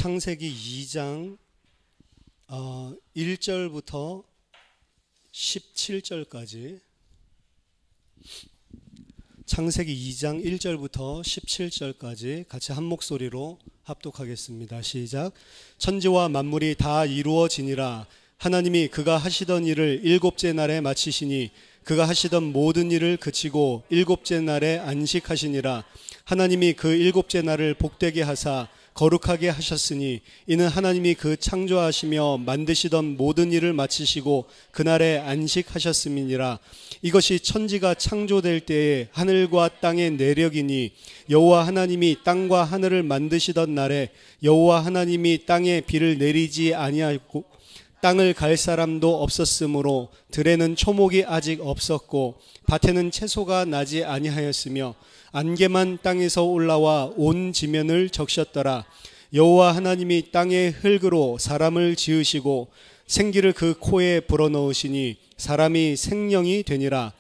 창세기 2장 1절부터 17절까지 창세기 2장 1절부터 17절까지 같이 한 목소리로 합독하겠습니다. 시작. 천지와 만물이 다 이루어지니라. 하나님이 그가 하시던 일을 일곱째 날에 마치시니 그가 하시던 모든 일을 그치고 일곱째 날에 안식하시니라. 하나님이 그 일곱째 날을 복되게 하사 거룩하게 하셨으니 이는 하나님이 그 창조하시며 만드시던 모든 일을 마치시고 그날에 안식하셨음이니라. 이것이 천지가 창조될 때에 하늘과 땅의 내력이니 여호와 하나님이 땅과 하늘을 만드시던 날에 여호와 하나님이 땅에 비를 내리지 아니하고 땅을 갈 사람도 없었으므로 들에는 초목이 아직 없었고 밭에는 채소가 나지 아니하였으며 안개만 땅에서 올라와 온 지면을 적셨더라. 여호와 하나님이 땅의 흙으로 사람을 지으시고 생기를 그 코에 불어넣으시니 사람이 생명이 되니라.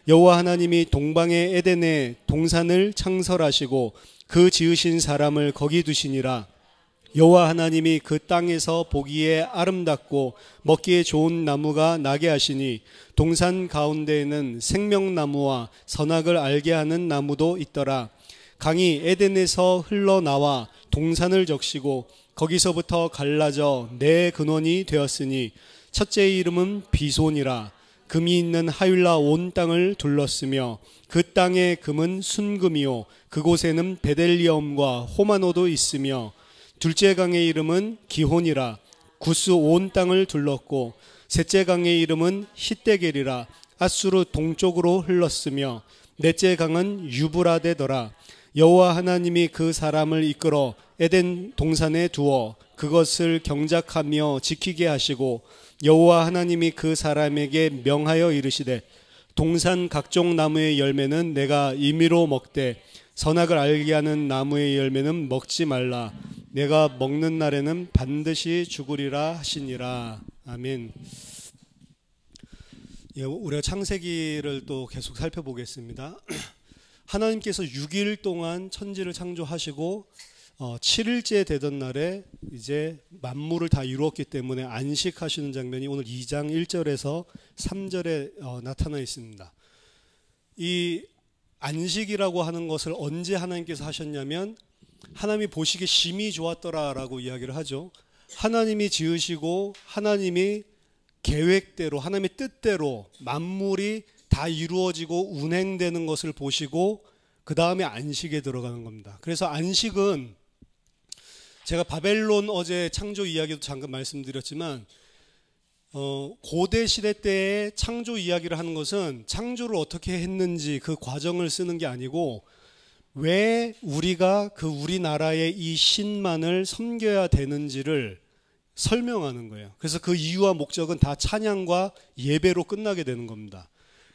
여호와 하나님이 동방의 에덴에 동산을 창설하시고 그 지으신 사람을 거기 두시니라. 여호와 하나님이 그 땅에서 보기에 아름답고 먹기에 좋은 나무가 나게 하시니 동산 가운데에는 생명나무와 선악을 알게 하는 나무도 있더라. 강이 에덴에서 흘러나와 동산을 적시고 거기서부터 갈라져 네 근원이 되었으니 첫째의 이름은 비손이라. 금이 있는 하윌라 온 땅을 둘렀으며 그 땅의 금은 순금이요 그곳에는 베델리엄과 호마노도 있으며 둘째 강의 이름은 기혼이라. 구스 온 땅을 둘렀고 셋째 강의 이름은 히데겔이라. 아수르 동쪽으로 흘렀으며 넷째 강은 유브라데더라. 여호와 하나님이 그 사람을 이끌어 에덴 동산에 두어 그것을 경작하며 지키게 하시고 여호와 하나님이 그 사람에게 명하여 이르시되 동산 각종 나무의 열매는 내가 임의로 먹되 선악을 알게 하는 나무의 열매는 먹지 말라. 내가 먹는 날에는 반드시 죽으리라 하시니라. 아멘. 예, 우리가 창세기를 또 계속 살펴보겠습니다. 하나님께서 6일 동안 천지를 창조하시고 7일째 되던 날에 이제 만물을 다 이루었기 때문에 안식하시는 장면이 오늘 2장 1절에서 3절에 나타나 있습니다. 이 안식이라고 하는 것을 언제 하나님께서 하셨냐면 하나님이 보시기에 심히 좋았더라라고 이야기를 하죠. 하나님이 지으시고 하나님이 계획대로 하나님의 뜻대로 만물이 다 이루어지고 운행되는 것을 보시고 그 다음에 안식에 들어가는 겁니다. 그래서 안식은 제가 바벨론 어제 창조 이야기도 잠깐 말씀드렸지만 고대 시대 때의 창조 이야기를 하는 것은 창조를 어떻게 했는지 그 과정을 쓰는 게 아니고 왜 우리가 그 우리나라의 이 신만을 섬겨야 되는지를 설명하는 거예요. 그래서 그 이유와 목적은 다 찬양과 예배로 끝나게 되는 겁니다.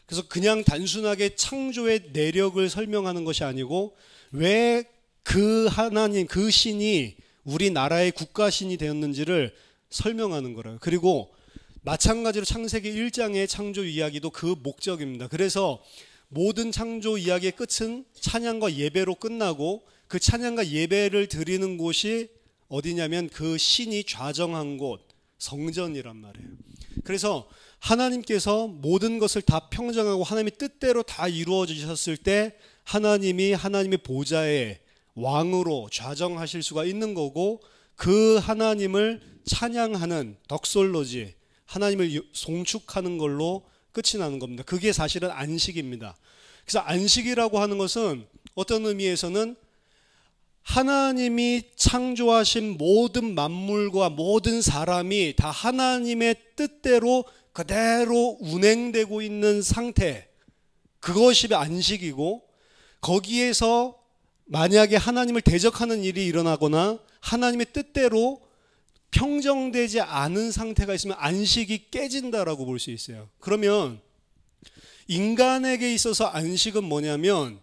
그래서 그냥 단순하게 창조의 내력을 설명하는 것이 아니고 왜 그 하나님, 그 신이 우리나라의 국가신이 되었는지를 설명하는 거라고요. 그리고 마찬가지로 창세기 1장의 창조 이야기도 그 목적입니다. 그래서 모든 창조 이야기의 끝은 찬양과 예배로 끝나고 그 찬양과 예배를 드리는 곳이 어디냐면 그 신이 좌정한 곳, 성전이란 말이에요. 그래서 하나님께서 모든 것을 다 평정하고 하나님의 뜻대로 다 이루어지셨을 때 하나님이 하나님의 보좌에 왕으로 좌정하실 수가 있는 거고 그 하나님을 찬양하는 덕솔로지, 하나님을 송축하는 걸로 끝이 나는 겁니다. 그게 사실은 안식입니다. 그래서 안식이라고 하는 것은 어떤 의미에서는 하나님이 창조하신 모든 만물과 모든 사람이 다 하나님의 뜻대로 그대로 운행되고 있는 상태, 그것이 안식이고 거기에서 만약에 하나님을 대적하는 일이 일어나거나 하나님의 뜻대로 평정되지 않은 상태가 있으면 안식이 깨진다라고 볼 수 있어요. 그러면 인간에게 있어서 안식은 뭐냐면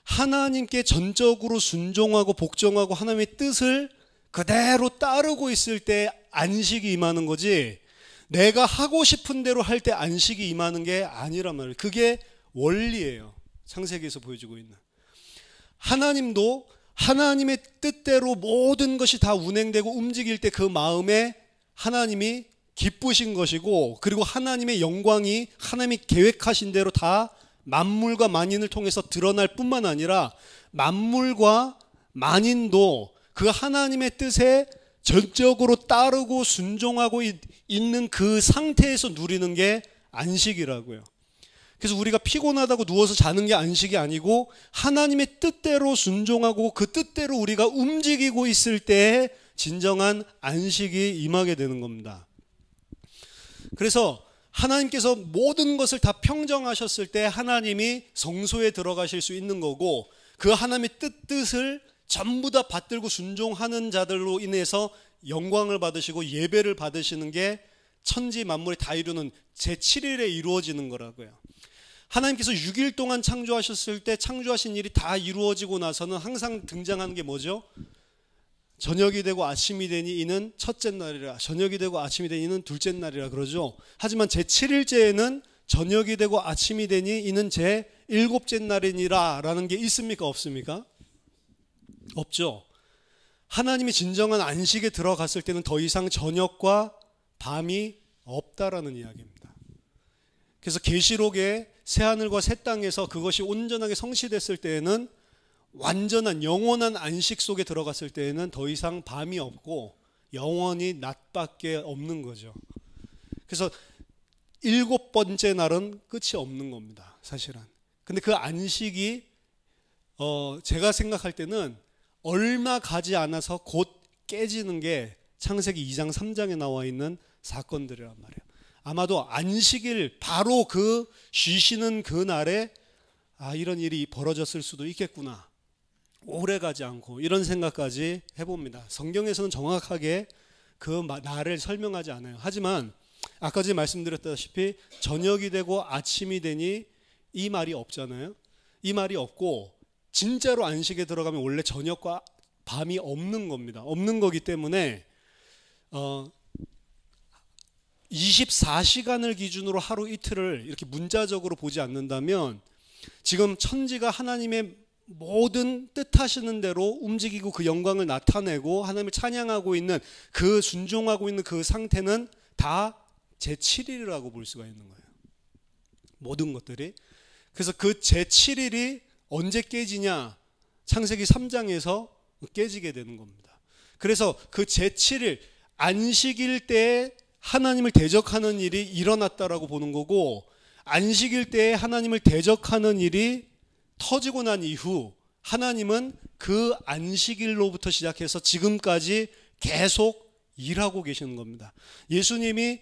하나님께 전적으로 순종하고 복종하고 하나님의 뜻을 그대로 따르고 있을 때 안식이 임하는 거지 내가 하고 싶은 대로 할 때 안식이 임하는 게 아니란 말이에요. 그게 원리예요. 창세기에서 보여주고 있는. 하나님도 하나님의 뜻대로 모든 것이 다 운행되고 움직일 때 그 마음에 하나님이 기쁘신 것이고, 그리고 하나님의 영광이 하나님이 계획하신 대로 다 만물과 만인을 통해서 드러날 뿐만 아니라 만물과 만인도 그 하나님의 뜻에 전적으로 따르고 순종하고 있는 그 상태에서 누리는 게 안식이라고요. 그래서 우리가 피곤하다고 누워서 자는 게 안식이 아니고 하나님의 뜻대로 순종하고 그 뜻대로 우리가 움직이고 있을 때에 진정한 안식이 임하게 되는 겁니다. 그래서 하나님께서 모든 것을 다 평정하셨을 때 하나님이 성소에 들어가실 수 있는 거고, 그 하나님의 뜻을 전부 다 받들고 순종하는 자들로 인해서 영광을 받으시고 예배를 받으시는 게 천지 만물이 다 이루는 제7일에 이루어지는 거라고요. 하나님께서 6일 동안 창조하셨을 때 창조하신 일이 다 이루어지고 나서는 항상 등장하는 게 뭐죠? 저녁이 되고 아침이 되니 이는 첫째 날이라, 저녁이 되고 아침이 되니 이는 둘째 날이라 그러죠. 하지만 제7일째에는 저녁이 되고 아침이 되니 이는 제7째 날이니라 라는 게 있습니까? 없습니까? 없죠. 하나님이 진정한 안식에 들어갔을 때는 더 이상 저녁과 밤이 없다라는 이야기입니다. 그래서 계시록에 새하늘과 새 땅에서 그것이 온전하게 성취됐을 때에는, 완전한 영원한 안식 속에 들어갔을 때에는 더 이상 밤이 없고 영원히 낮밖에 없는 거죠. 그래서 7번째 날은 끝이 없는 겁니다, 사실은. 근데 그 안식이 제가 생각할 때는 얼마 가지 않아서 곧 깨지는 게 창세기 2장 3장에 나와 있는 사건들이란 말이에요. 아마도 안식일 바로 그 쉬시는 그 날에 이런 일이 벌어졌을 수도 있겠구나, 오래 가지 않고, 이런 생각까지 해봅니다. 성경에서는 정확하게 그 날을 설명하지 않아요. 하지만 아까 전에 말씀드렸다시피 저녁이 되고 아침이 되니 이 말이 없잖아요. 이 말이 없고 진짜로 안식에 들어가면 원래 저녁과 밤이 없는 겁니다. 없는 거기 때문에 24시간을 기준으로 하루 이틀을 이렇게 문자적으로 보지 않는다면, 지금 천지가 하나님의 모든 뜻하시는 대로 움직이고 그 영광을 나타내고 하나님을 찬양하고 있는, 그 순종하고 있는 그 상태는 다 제7일이라고 볼 수가 있는 거예요, 모든 것들이. 그래서 그 제7일이 언제 깨지냐? 창세기 3장에서 깨지게 되는 겁니다. 그래서 그 제7일 안식일 때에 하나님을 대적하는 일이 일어났다라고 보는 거고, 안식일 때에 하나님을 대적하는 일이 터지고 난 이후 하나님은 그 안식일로부터 시작해서 지금까지 계속 일하고 계시는 겁니다. 예수님이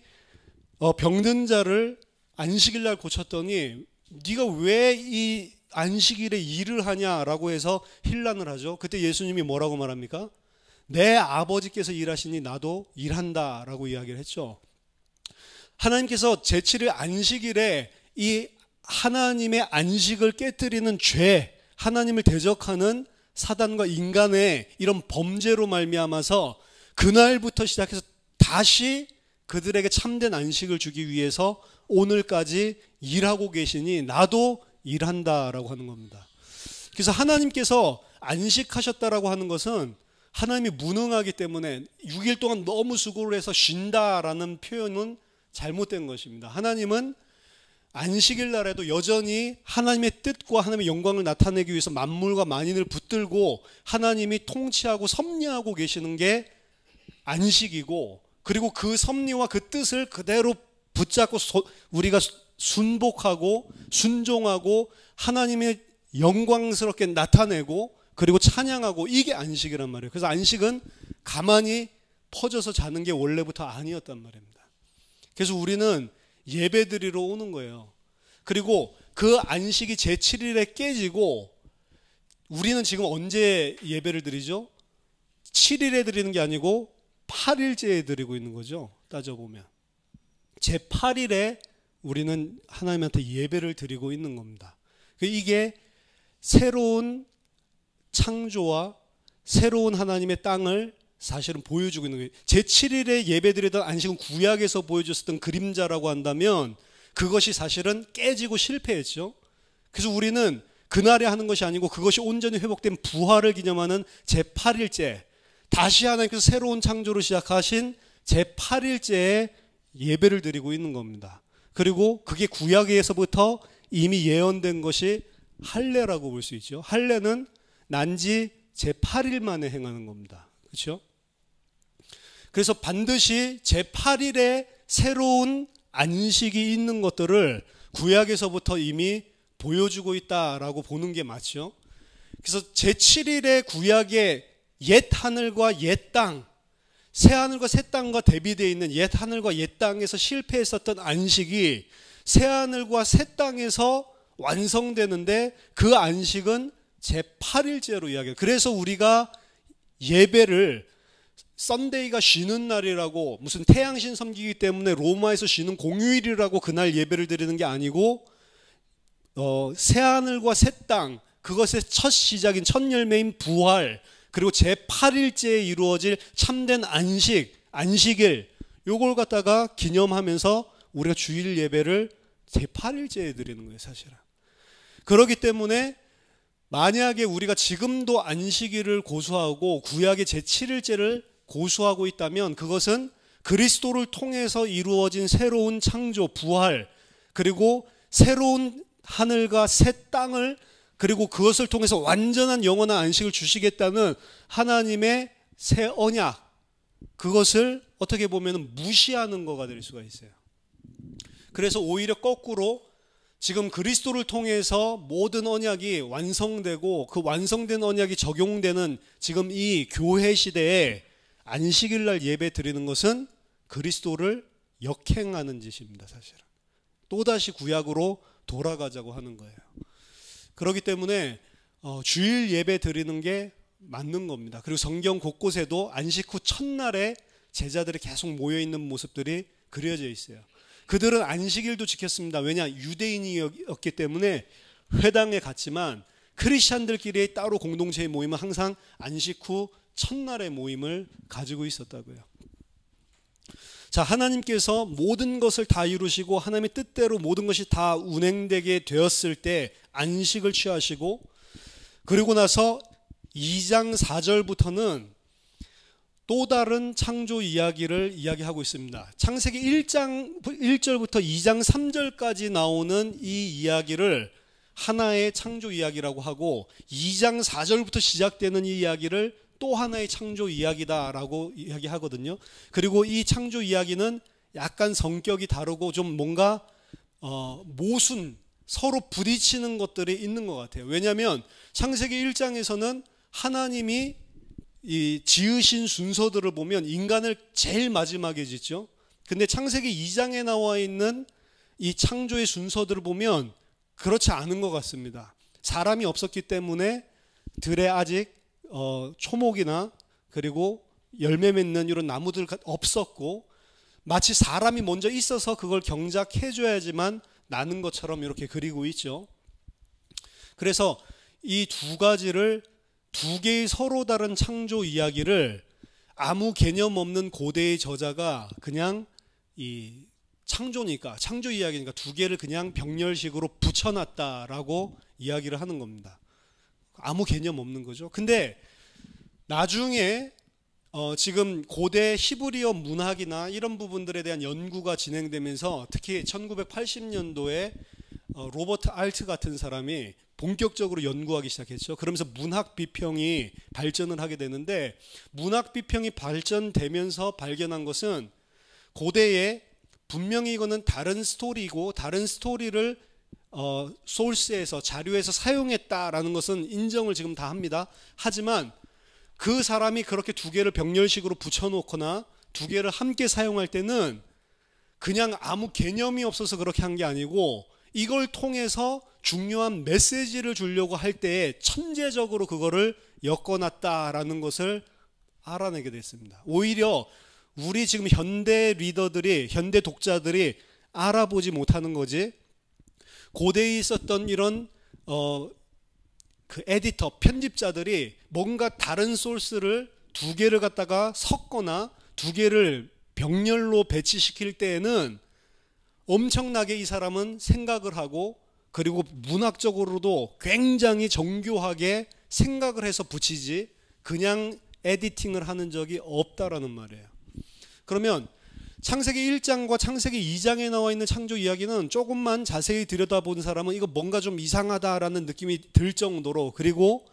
병든 자를 안식일 날 고쳤더니 네가 왜 이 안식일에 일을 하냐라고 해서 힐난을 하죠. 그때 예수님이 뭐라고 말합니까? 내 아버지께서 일하시니 나도 일한다라고 이야기를 했죠. 하나님께서 제7일 안식일에 이 하나님의 안식을 깨뜨리는 죄, 하나님을 대적하는 사단과 인간의 이런 범죄로 말미암아서 그날부터 시작해서 다시 그들에게 참된 안식을 주기 위해서 오늘까지 일하고 계시니 나도 일한다라고 하는 겁니다. 그래서 하나님께서 안식하셨다라고 하는 것은 하나님이 무능하기 때문에 6일 동안 너무 수고를 해서 쉰다라는 표현은 잘못된 것입니다. 하나님은 안식일 날에도 여전히 하나님의 뜻과 하나님의 영광을 나타내기 위해서 만물과 만인을 붙들고 하나님이 통치하고 섭리하고 계시는 게 안식이고, 그리고 그 섭리와 그 뜻을 그대로 붙잡고 우리가 순복하고 순종하고 하나님의 영광스럽게 나타내고 그리고 찬양하고, 이게 안식이란 말이에요. 그래서 안식은 가만히 퍼져서 자는 게 원래부터 아니었단 말입니다. 그래서 우리는 예배드리러 오는 거예요. 그리고 그 안식이 제7일에 깨지고, 우리는 지금 언제 예배를 드리죠? 7일에 드리는 게 아니고 8일째에 드리고 있는 거죠, 따져보면. 제8일에 우리는 하나님한테 예배를 드리고 있는 겁니다. 이게 새로운 창조와 새로운 하나님의 땅을 사실은 보여주고 있는 거예요. 제7일에 예배드리던 안식은 구약에서 보여줬었던 그림자라고 한다면 그것이 사실은 깨지고 실패했죠. 그래서 우리는 그날에 하는 것이 아니고 그것이 온전히 회복된 부활을 기념하는 제8일째, 다시 하나님께서 새로운 창조를 시작하신 제8일째에 예배를 드리고 있는 겁니다. 그리고 그게 구약에서부터 이미 예언된 것이 할례라고 볼 수 있죠. 할례는 난지 제8일 만에 행하는 겁니다. 그렇죠? 그래서 반드시 제8일에 새로운 안식이 있는 것들을 구약에서부터 이미 보여주고 있다라고 보는 게 맞죠. 그래서 제7일에 구약의 옛 하늘과 옛 땅, 새 하늘과 새 땅과 대비되어 있는 옛 하늘과 옛 땅에서 실패했었던 안식이 새 하늘과 새 땅에서 완성되는데 그 안식은 제8일째로 이야기해요. 그래서 우리가 예배를 썬데이가 쉬는 날이라고, 무슨 태양신 섬기기 때문에 로마에서 쉬는 공휴일이라고 그날 예배를 드리는 게 아니고 새하늘과 새 땅, 그것의 첫 시작인 첫 열매인 부활, 그리고 제8일째에 이루어질 참된 안식일, 요걸 갖다가 기념하면서 우리가 주일 예배를 제8일째에 드리는 거예요, 사실은. 그렇기 때문에 만약에 우리가 지금도 안식일을 고수하고 구약의 제7일째를 고수하고 있다면 그것은 그리스도를 통해서 이루어진 새로운 창조, 부활, 그리고 새로운 하늘과 새 땅을, 그리고 그것을 통해서 완전한 영원한 안식을 주시겠다는 하나님의 새 언약, 그것을 어떻게 보면 무시하는 거가 될 수가 있어요. 그래서 오히려 거꾸로 지금 그리스도를 통해서 모든 언약이 완성되고 그 완성된 언약이 적용되는 지금 이 교회 시대에 안식일 날 예배 드리는 것은 그리스도를 역행하는 짓입니다, 사실은. 또다시 구약으로 돌아가자고 하는 거예요. 그렇기 때문에 주일 예배 드리는 게 맞는 겁니다. 그리고 성경 곳곳에도 안식 후 첫날에 제자들이 계속 모여있는 모습들이 그려져 있어요. 그들은 안식일도 지켰습니다. 왜냐? 유대인이었기 때문에 회당에 갔지만 크리스찬들끼리 따로 공동체의 모임은 항상 안식 후 첫날의 모임을 가지고 있었다고요. 자, 하나님께서 모든 것을 다 이루시고 하나님의 뜻대로 모든 것이 다 운행되게 되었을 때 안식을 취하시고, 그리고 나서 2장 4절부터는 또 다른 창조 이야기를 이야기하고 있습니다. 창세기 1장 1절부터 2장 3절까지 나오는 이 이야기를 하나의 창조 이야기라고 하고, 2장 4절부터 시작되는 이 이야기를 또 하나의 창조 이야기다라고 이야기하거든요. 그리고 이 창조 이야기는 약간 성격이 다르고 좀 뭔가 모순, 서로 부딪히는 것들이 있는 것 같아요. 왜냐하면 창세기 1장에서는 하나님이 이 지으신 순서들을 보면 인간을 제일 마지막에 짓죠. 근데 창세기 2장에 나와 있는 이 창조의 순서들을 보면 그렇지 않은 것 같습니다. 사람이 없었기 때문에 들에 아직 초목이나 그리고 열매 맺는 이런 나무들 없었고, 마치 사람이 먼저 있어서 그걸 경작해줘야지만 나는 것처럼 이렇게 그리고 있죠. 그래서 이 두 가지를, 두 개의 서로 다른 창조 이야기를 아무 개념 없는 고대의 저자가 그냥 이 창조니까, 창조 이야기니까 두 개를 그냥 병렬식으로 붙여놨다라고 이야기를 하는 겁니다. 아무 개념 없는 거죠. 근데 나중에 지금 고대 히브리어 문학이나 이런 부분들에 대한 연구가 진행되면서 특히 1980년도에 로버트 알트 같은 사람이 본격적으로 연구하기 시작했죠. 그러면서 문학 비평이 발전을 하게 되는데, 문학 비평이 발전되면서 발견한 것은 고대에 분명히 이거는 다른 스토리고 다른 스토리를 소스에서, 자료에서 사용했다라는 것은 인정을 지금 다 합니다. 하지만 그 사람이 그렇게 두 개를 병렬식으로 붙여놓거나 두 개를 함께 사용할 때는 그냥 아무 개념이 없어서 그렇게 한 게 아니고 이걸 통해서 중요한 메시지를 주려고 할 때에 천재적으로 그거를 엮어놨다라는 것을 알아내게 됐습니다. 오히려 우리 지금 현대 리더들이, 현대 독자들이 알아보지 못하는 거지, 고대에 있었던 이런 그 에디터, 편집자들이 뭔가 다른 소스를 두 개를 갖다가 섞거나 두 개를 병렬로 배치시킬 때에는 엄청나게 이 사람은 생각을 하고 그리고 문학적으로도 굉장히 정교하게 생각을 해서 붙이지 그냥 에디팅을 하는 적이 없다라는 말이에요. 그러면 창세기 1장과 창세기 2장에 나와 있는 창조 이야기는 조금만 자세히 들여다본 사람은 이거 뭔가 좀 이상하다라는 느낌이 들 정도로, 그리고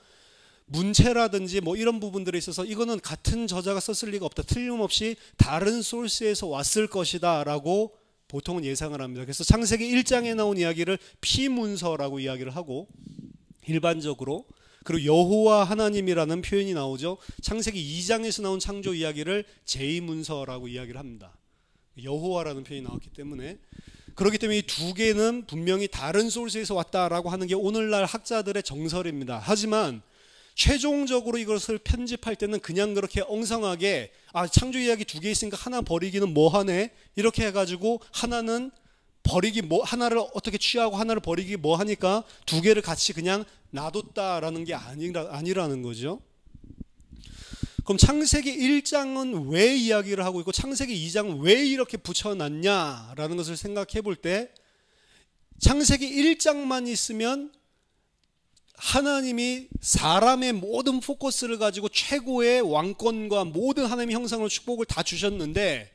문체라든지 뭐 이런 부분들에 있어서 이거는 같은 저자가 썼을 리가 없다, 틀림없이 다른 소스에서 왔을 것이다 라고 보통은 예상을 합니다. 그래서 창세기 1장에 나온 이야기를 피문서라고 이야기를 하고, 일반적으로, 그리고 여호와 하나님이라는 표현이 나오죠. 창세기 2장에서 나온 창조 이야기를 제2문서라고 이야기를 합니다. 여호와라는 표현이 나왔기 때문에. 그렇기 때문에 이 두 개는 분명히 다른 소스에서 왔다라고 하는 게 오늘날 학자들의 정설입니다. 하지만 최종적으로 이것을 편집할 때는 그냥 그렇게 엉성하게 창조 이야기 두 개 있으니까 하나 버리기는 뭐하네 이렇게 해가지고 하나는 버리기 뭐, 하나를 어떻게 취하고 하나를 버리기 뭐 하니까 두 개를 같이 그냥 놔뒀다라는 게 아니라는 거죠. 그럼 창세기 1장은 왜 이야기를 하고 있고 창세기 2장은 왜 이렇게 붙여놨냐라는 것을 생각해 볼 때, 창세기 1장만 있으면 하나님이 사람의 모든 포커스를 가지고 최고의 왕권과 모든 하나님의 형상으로 축복을 다 주셨는데,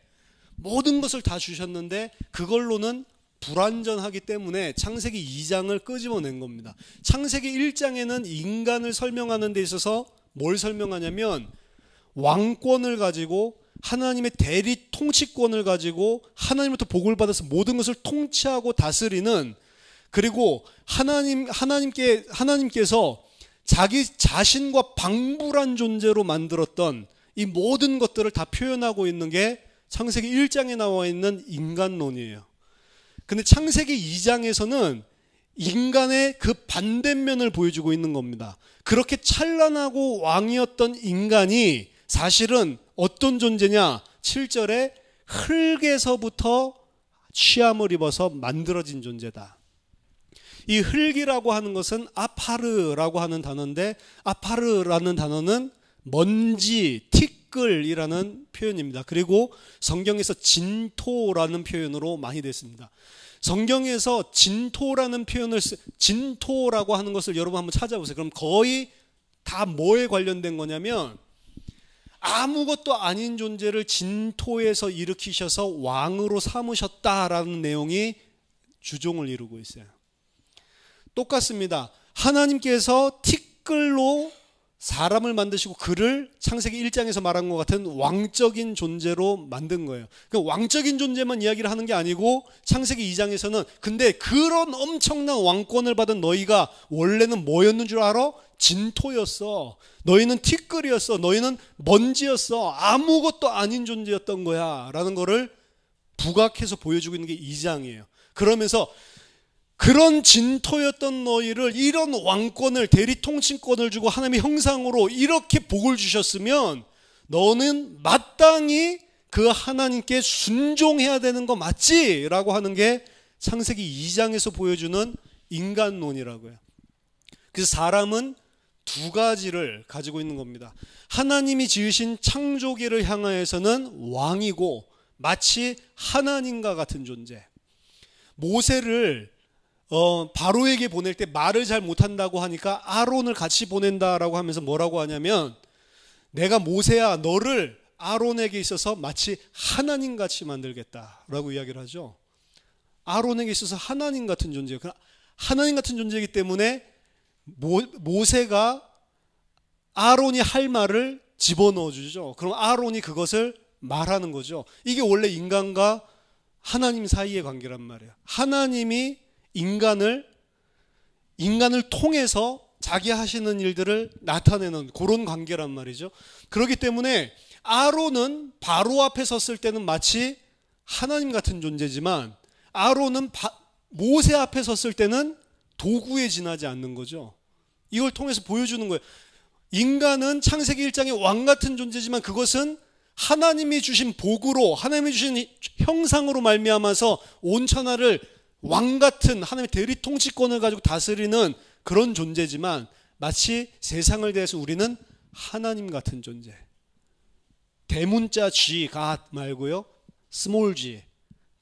모든 것을 다 주셨는데 그걸로는 불완전하기 때문에 창세기 2장을 끄집어낸 겁니다. 창세기 1장에는 인간을 설명하는 데 있어서 뭘 설명하냐면 왕권을 가지고 하나님의 대리 통치권을 가지고 하나님부터 복을 받아서 모든 것을 통치하고 다스리는, 그리고 하나님께서 자기 자신과 방불한 존재로 만들었던 이 모든 것들을 다 표현하고 있는 게 창세기 1장에 나와 있는 인간론이에요. 근데 창세기 2장에서는 인간의 그 반대면을 보여주고 있는 겁니다. 그렇게 찬란하고 왕이었던 인간이 사실은 어떤 존재냐? 7절에 흙에서부터 취함을 입어서 만들어진 존재다. 이 흙이라고 하는 것은 아파르라고 하는 단어인데, 아파르라는 단어는 먼지, 티끌이라는 표현입니다. 그리고 성경에서 진토라는 표현으로 많이 됐습니다. 성경에서 진토라는 표현을 진토라고 하는 것을 여러분 한번 찾아보세요. 그럼 거의 다 뭐에 관련된 거냐면 아무것도 아닌 존재를 진토에서 일으키셔서 왕으로 삼으셨다라는 내용이 주종을 이루고 있어요. 똑같습니다. 하나님께서 티끌로 사람을 만드시고 그를 창세기 1장에서 말한 것 같은 왕적인 존재로 만든 거예요. 그러니까 왕적인 존재만 이야기를 하는 게 아니고 창세기 2장에서는 근데 그런 엄청난 왕권을 받은 너희가 원래는 뭐였는 줄 알아? 진토였어. 너희는 티끌이었어. 너희는 먼지였어. 아무것도 아닌 존재였던 거야 라는 거를 부각해서 보여주고 있는 게 2장이에요. 그러면서 그런 진토였던 너희를 이런 왕권을, 대리 통치권을 주고 하나님의 형상으로 이렇게 복을 주셨으면 너는 마땅히 그 하나님께 순종해야 되는 거 맞지? 라고 하는 게 창세기 2장에서 보여주는 인간론이라고요. 그래서 사람은 두 가지를 가지고 있는 겁니다. 하나님이 지으신 창조계를 향하여서는 왕이고 마치 하나님과 같은 존재. 모세를 바로에게 보낼 때 말을 잘 못한다고 하니까 아론을 같이 보낸다라고 하면서 뭐라고 하냐면, 내가 모세야 너를 아론에게 있어서 마치 하나님같이 만들겠다라고 이야기를 하죠. 아론에게 있어서 하나님 같은 존재예요. 하나님 같은 존재이기 때문에 모세가 아론이 할 말을 집어넣어 주죠. 그럼 아론이 그것을 말하는 거죠. 이게 원래 인간과 하나님 사이의 관계란 말이에요. 하나님이 인간을 통해서 자기 하시는 일들을 나타내는 그런 관계란 말이죠. 그렇기 때문에 아론은 바로 앞에 섰을 때는 마치 하나님 같은 존재지만 아론은 모세 앞에 섰을 때는 도구에 지나지 않는 거죠. 이걸 통해서 보여주는 거예요. 인간은 창세기 1장의 왕 같은 존재지만 그것은 하나님이 주신 복으로, 하나님이 주신 형상으로 말미암아서 온 천하를 왕 같은 하나님의 대리 통치권을 가지고 다스리는 그런 존재지만 마치 세상을 대해서 우리는 하나님 같은 존재. 대문자 G, God 말고요. small g,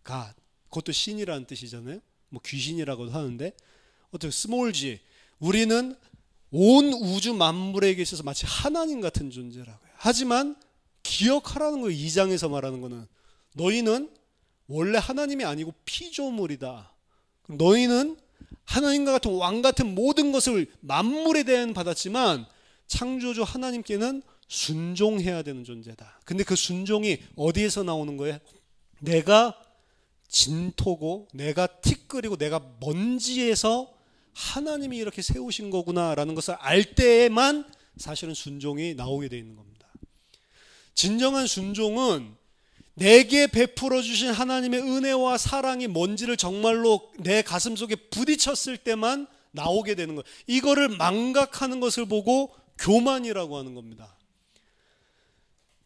God. 그것도 신이라는 뜻이잖아요. 뭐 귀신이라고도 하는데 어떻게 스몰 g, 우리는 온 우주 만물에게 있어서 마치 하나님 같은 존재라고요. 하지만 기억하라는 거예요. 2장에서 말하는 거는 너희는 원래 하나님이 아니고 피조물이다. 너희는 하나님과 같은 왕 같은 모든 것을 만물에 대한 받았지만 창조주 하나님께는 순종해야 되는 존재다. 근데 그 순종이 어디에서 나오는 거예요? 내가 진토고 내가 티끌이고 내가 먼지에서 하나님이 이렇게 세우신 거구나라는 것을 알 때에만 사실은 순종이 나오게 되어 있는 겁니다. 진정한 순종은 내게 베풀어 주신 하나님의 은혜와 사랑이 먼지를 정말로 내 가슴 속에 부딪혔을 때만 나오게 되는 거예요. 이거를 망각하는 것을 보고 교만이라고 하는 겁니다.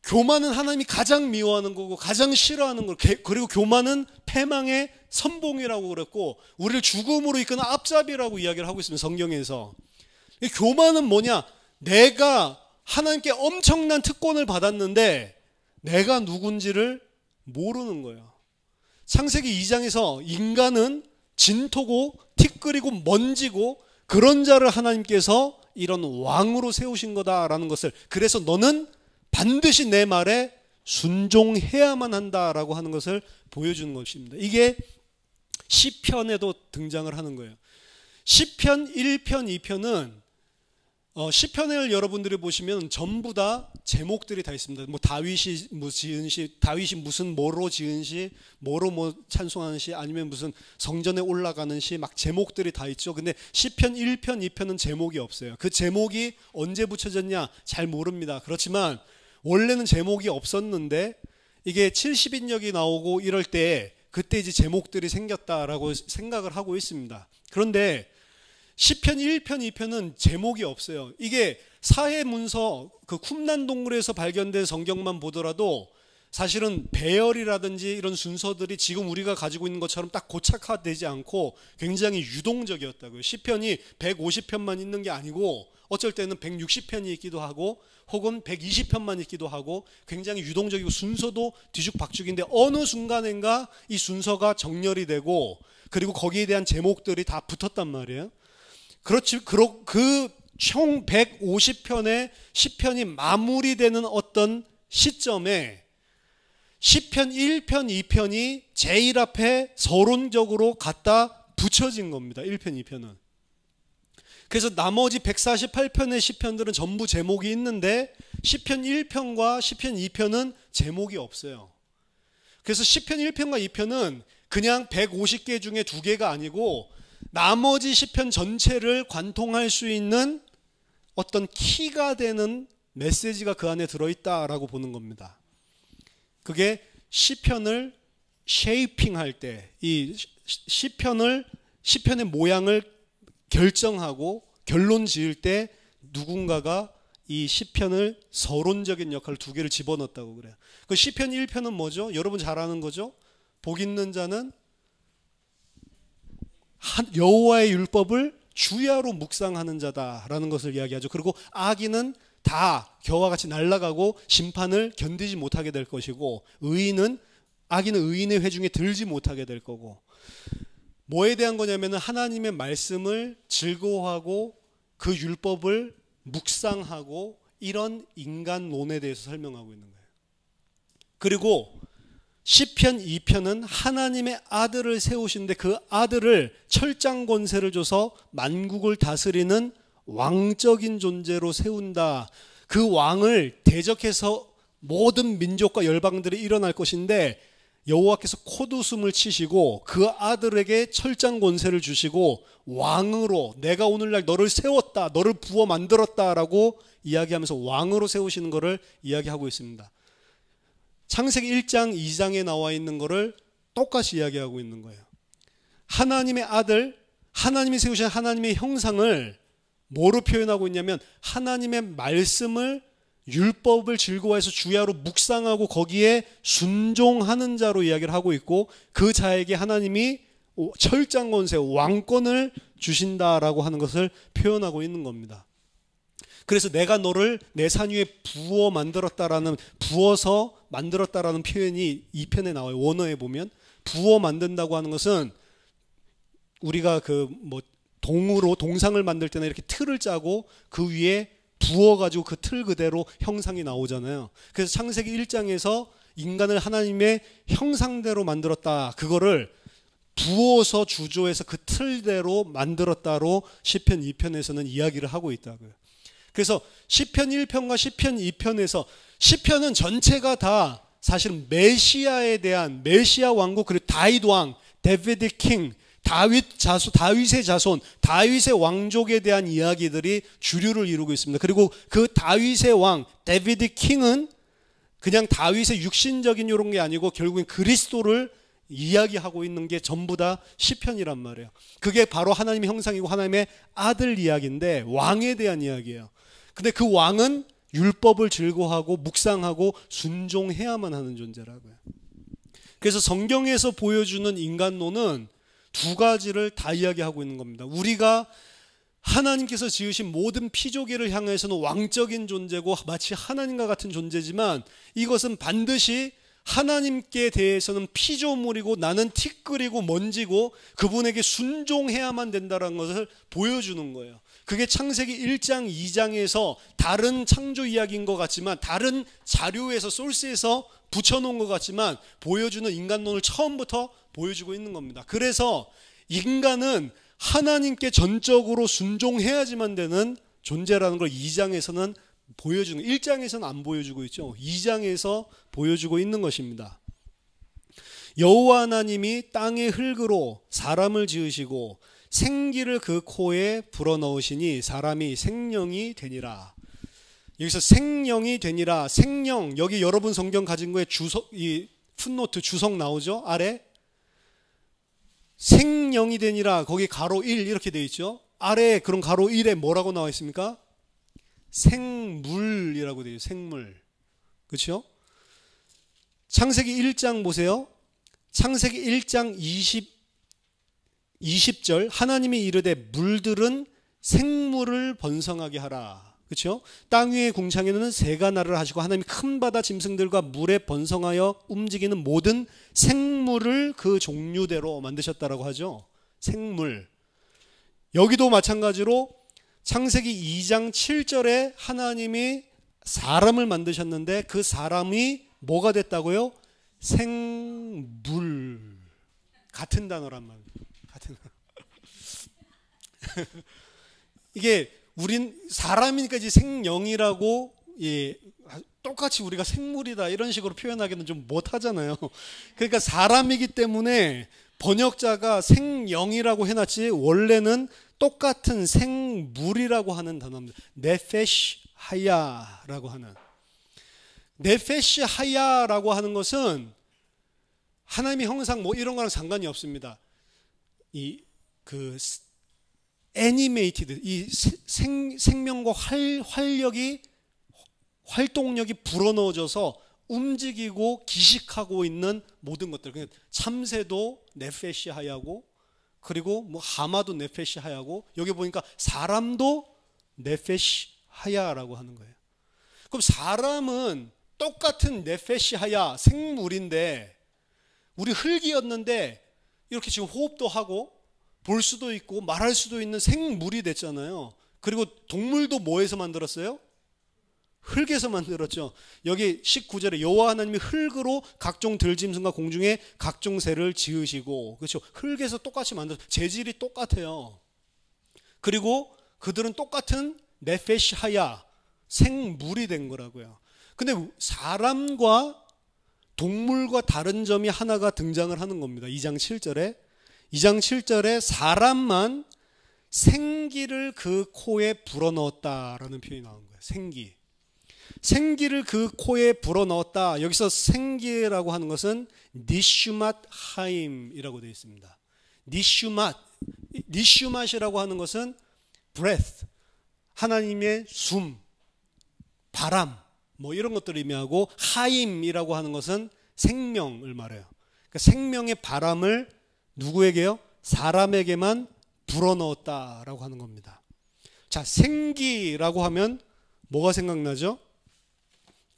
교만은 하나님이 가장 미워하는 거고 가장 싫어하는 거고, 그리고 교만은 패망의 선봉이라고 그랬고 우리를 죽음으로 이끄는 앞잡이라고 이야기를 하고 있습니다. 성경에서. 이 교만은 뭐냐? 내가 하나님께 엄청난 특권을 받았는데 내가 누군지를 모르는 거예요. 창세기 2장에서 인간은 진토고 티끌이고 먼지고 그런 자를 하나님께서 이런 왕으로 세우신 거다라는 것을, 그래서 너는 반드시 내 말에 순종해야만 한다라고 하는 것을 보여주는 것입니다. 이게 시편에도 등장을 하는 거예요. 시편 1편, 2편은 시편을 여러분들이 보시면 전부 다 제목들이 다 있습니다. 뭐 다윗이 뭐 지은 시, 다윗이 무슨 뭐로 지은 시, 뭐로 뭐 찬송하는 시, 아니면 무슨 성전에 올라가는 시, 막 제목들이 다 있죠. 근데 시편 1편, 2편은 제목이 없어요. 그 제목이 언제 붙여졌냐 잘 모릅니다. 그렇지만 원래는 제목이 없었는데 이게 70인역이 나오고 이럴 때 그때 이제 제목들이 생겼다라고 생각을 하고 있습니다. 그런데 시편 1편, 2편은 제목이 없어요. 이게 사해문서 그 쿰란 동굴에서 발견된 성경만 보더라도 사실은 배열이라든지 이런 순서들이 지금 우리가 가지고 있는 것처럼 딱 고착화되지 않고 굉장히 유동적이었다고요. 시편이 150편만 있는 게 아니고 어쩔 때는 160편이 있기도 하고 혹은 120편만 있기도 하고 굉장히 유동적이고 순서도 뒤죽박죽인데 어느 순간인가 이 순서가 정렬이 되고 그리고 거기에 대한 제목들이 다 붙었단 말이에요. 그렇지, 그 총 150편의 시편이 마무리되는 어떤 시점에 시편 1편, 2편이 제일 앞에 서론적으로 갖다 붙여진 겁니다. 1편, 2편은. 그래서 나머지 148편의 시편들은 전부 제목이 있는데 시편 1편과 시편 2편은 제목이 없어요. 그래서 시편 1편과 2편은 그냥 150개 중에 2개가 아니고 나머지 시편 전체를 관통할 수 있는 어떤 키가 되는 메시지가 그 안에 들어있다라고 보는 겁니다. 그게 시편을 쉐이핑할 때, 이 시편의 모양을 결정하고 결론 지을 때 누군가가 이 시편을 서론적인 역할 2개를 집어넣었다고 그래요. 그 시편 1편은 뭐죠? 여러분 잘 아는 거죠? 복 있는 자는 여호와의 율법을 주야로 묵상하는 자다라는 것을 이야기하죠. 그리고 악인은 다 겨와 같이 날아가고 심판을 견디지 못하게 될 것이고 악인은 의인의 회중에 들지 못하게 될 거고, 뭐에 대한 거냐면 하나님의 말씀을 즐거워하고 그 율법을 묵상하고 이런 인간론에 대해서 설명하고 있는 거예요. 그리고 시편 2편은 하나님의 아들을 세우시는데 그 아들을 철장 권세를 줘서 만국을 다스리는 왕적인 존재로 세운다. 그 왕을 대적해서 모든 민족과 열방들이 일어날 것인데 여호와께서 콧웃음을 치시고 그 아들에게 철장 권세를 주시고 왕으로 내가 오늘날 너를 세웠다, 너를 부어 만들었다라고 이야기하면서 왕으로 세우시는 것을 이야기하고 있습니다. 창세기 1장, 2장에 나와 있는 것을 똑같이 이야기하고 있는 거예요. 하나님의 아들, 하나님이 세우신 하나님의 형상을 뭐로 표현하고 있냐면 하나님의 말씀을 율법을 즐거워해서 주야로 묵상하고 거기에 순종하는 자로 이야기를 하고 있고 그 자에게 하나님이 철장 권세, 왕권을 주신다라고 하는 것을 표현하고 있는 겁니다. 그래서 내가 너를 내 산 위에 부어서 만들었다라는 표현이 2편에 나와요. 원어에 보면 부어 만든다고 하는 것은 우리가 동상을 만들 때는 이렇게 틀을 짜고 그 위에 부어가지고 그 틀 그대로 형상이 나오잖아요. 그래서 창세기 1장에서 인간을 하나님의 형상대로 만들었다. 그거를 부어서 주조해서 그 틀대로 만들었다로 시편 2편에서는 이야기를 하고 있다고요. 그래서 시편 1편과 시편 2편에서 시편은 전체가 다 사실은 메시아에 대한 메시아 왕국 그리고 다윗 왕, 데비드 킹, 다윗의 자손, 다윗의 왕족에 대한 이야기들이 주류를 이루고 있습니다. 그리고 그 다윗의 왕, 데비드 킹은 그냥 다윗의 육신적인 이런 게 아니고 결국엔 그리스도를 이야기하고 있는 게 전부 다 시편이란 말이에요. 그게 바로 하나님의 형상이고 하나님의 아들 이야기인데 왕에 대한 이야기예요. 근데 그 왕은 율법을 즐거워하고 묵상하고 순종해야만 하는 존재라고요. 그래서 성경에서 보여주는 인간론은 두 가지를 다 이야기하고 있는 겁니다. 우리가 하나님께서 지으신 모든 피조계를 향해서는 왕적인 존재고 마치 하나님과 같은 존재지만 이것은 반드시 하나님께 대해서는 피조물이고 나는 티끌이고 먼지고 그분에게 순종해야만 된다는 것을 보여주는 거예요. 그게 창세기 1장, 2장에서 다른 창조 이야기인 것 같지만 다른 자료에서 소스에서 붙여놓은 것 같지만 보여주는 인간론을 처음부터 보여주고 있는 겁니다. 그래서 인간은 하나님께 전적으로 순종해야지만 되는 존재라는 걸 2장에서는 보여주는, 1장에서는 안 보여주고 있죠. 2장에서 보여주고 있는 것입니다. 여호와 하나님이 땅의 흙으로 사람을 지으시고 생기를 그 코에 불어넣으시니 사람이 생령이 되니라. 여기서 생령이 되니라, 생령, 여기 여러분 성경 가진 거에 주석, 이 풋노트 주석 나오죠? 아래 생령이 되니라, 거기 가로 1 이렇게 되어 있죠. 아래 그럼 가로 1에 뭐라고 나와 있습니까? 생물이라고 되어 있어요. 생물. 그렇죠? 창세기 1장 보세요. 창세기 1장 20절 하나님이 이르되 물들은 생물을 번성하게 하라. 그렇죠? 땅 위의 궁창에는 새가 나를 하시고 하나님이 큰 바다 짐승들과 물에 번성하여 움직이는 모든 생물을 그 종류대로 만드셨다라고 하죠. 생물. 여기도 마찬가지로 창세기 2장 7절에 하나님이 사람을 만드셨는데 그 사람이 뭐가 됐다고요? 생물. 같은 단어란 말이에요. 같은 이게 우린 사람이니까 이제 생령이라고, 예, 똑같이 우리가 생물이다 이런 식으로 표현하기는 좀 못하잖아요. 그러니까 사람이기 때문에 번역자가 생령이라고 해놨지 원래는 똑같은 생물이라고 하는 단어입니다. 네페시 하야라고 하는. 네페시 하야라고 하는 것은 하나님의 형상 뭐 이런 거랑 상관이 없습니다. 애니메이티드, 이 생명과 활동력이 불어넣어져서 움직이고 기식하고 있는 모든 것들. 그러니까 참새도 네페시 하야고, 그리고 뭐 하마도 네페시 하야고, 여기 보니까 사람도 네페시 하야라고 하는 거예요. 그럼 사람은 똑같은 네페시 하야 생물인데, 우리 흙이었는데 이렇게 지금 호흡도 하고 볼 수도 있고 말할 수도 있는 생물이 됐잖아요. 그리고 동물도 뭐에서 만들었어요? 흙에서 만들었죠. 여기 19절에 여호와 하나님이 흙으로 각종 들짐승과 공중에 각종 새를 지으시고, 그렇죠? 흙에서 똑같이 만들었어요. 재질이 똑같아요. 그리고 그들은 똑같은 네페시 하야 생물이 된 거라고요. 근데 사람과 동물과 다른 점이 하나가 등장을 하는 겁니다. 2장 7절에 사람만 생기를 그 코에 불어넣었다라는 표현이 나온 거예요. 생기를 그 코에 불어넣었다. 여기서 생기라고 하는 것은 니슈맛 하임이라고 되어 있습니다. 니슈맛이라고 하는 것은 breath, 하나님의 숨, 바람, 뭐 이런 것들을 의미하고, 하임이라고 하는 것은 생명을 말해요. 그러니까 생명의 바람을 누구에게요? 사람에게만 불어넣었다라고 하는 겁니다. 자, 생기라고 하면 뭐가 생각나죠?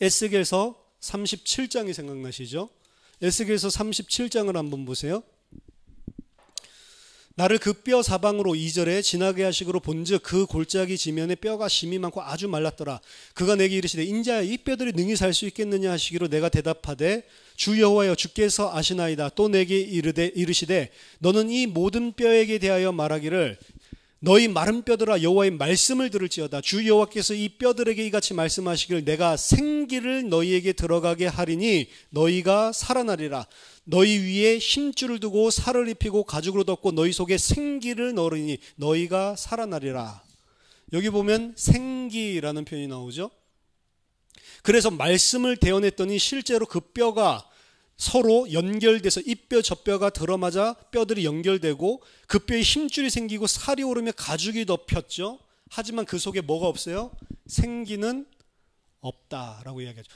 에스겔서 37장이 생각나시죠? 에스겔서 37장을 한번 보세요. 나를 그 뼈 사방으로 2절에 지나게 하시기로 본즉 그 골짜기 지면에 뼈가 심이 많고 아주 말랐더라. 그가 내게 이르시되 인자야 이 뼈들이 능히 살 수 있겠느냐 하시기로 내가 대답하되 주 여호와여 주께서 아시나이다. 또 내게 이르시되 너는 이 모든 뼈에게 대하여 말하기를 너희 마른 뼈들아 여호와의 말씀을 들을지어다. 주 여호와께서 이 뼈들에게 이같이 말씀하시기를 내가 생기를 너희에게 들어가게 하리니 너희가 살아나리라. 너희 위에 힘줄을 두고 살을 입히고 가죽으로 덮고 너희 속에 생기를 넣으리니 너희가 살아나리라. 여기 보면 생기라는 표현이 나오죠. 그래서 말씀을 대언했더니 실제로 그 뼈가 서로 연결돼서 이 뼈 저 뼈가 들어맞아 뼈들이 연결되고 그 뼈에 힘줄이 생기고 살이 오르며 가죽이 덮였죠. 하지만 그 속에 뭐가 없어요? 생기는 없다라고 이야기하죠.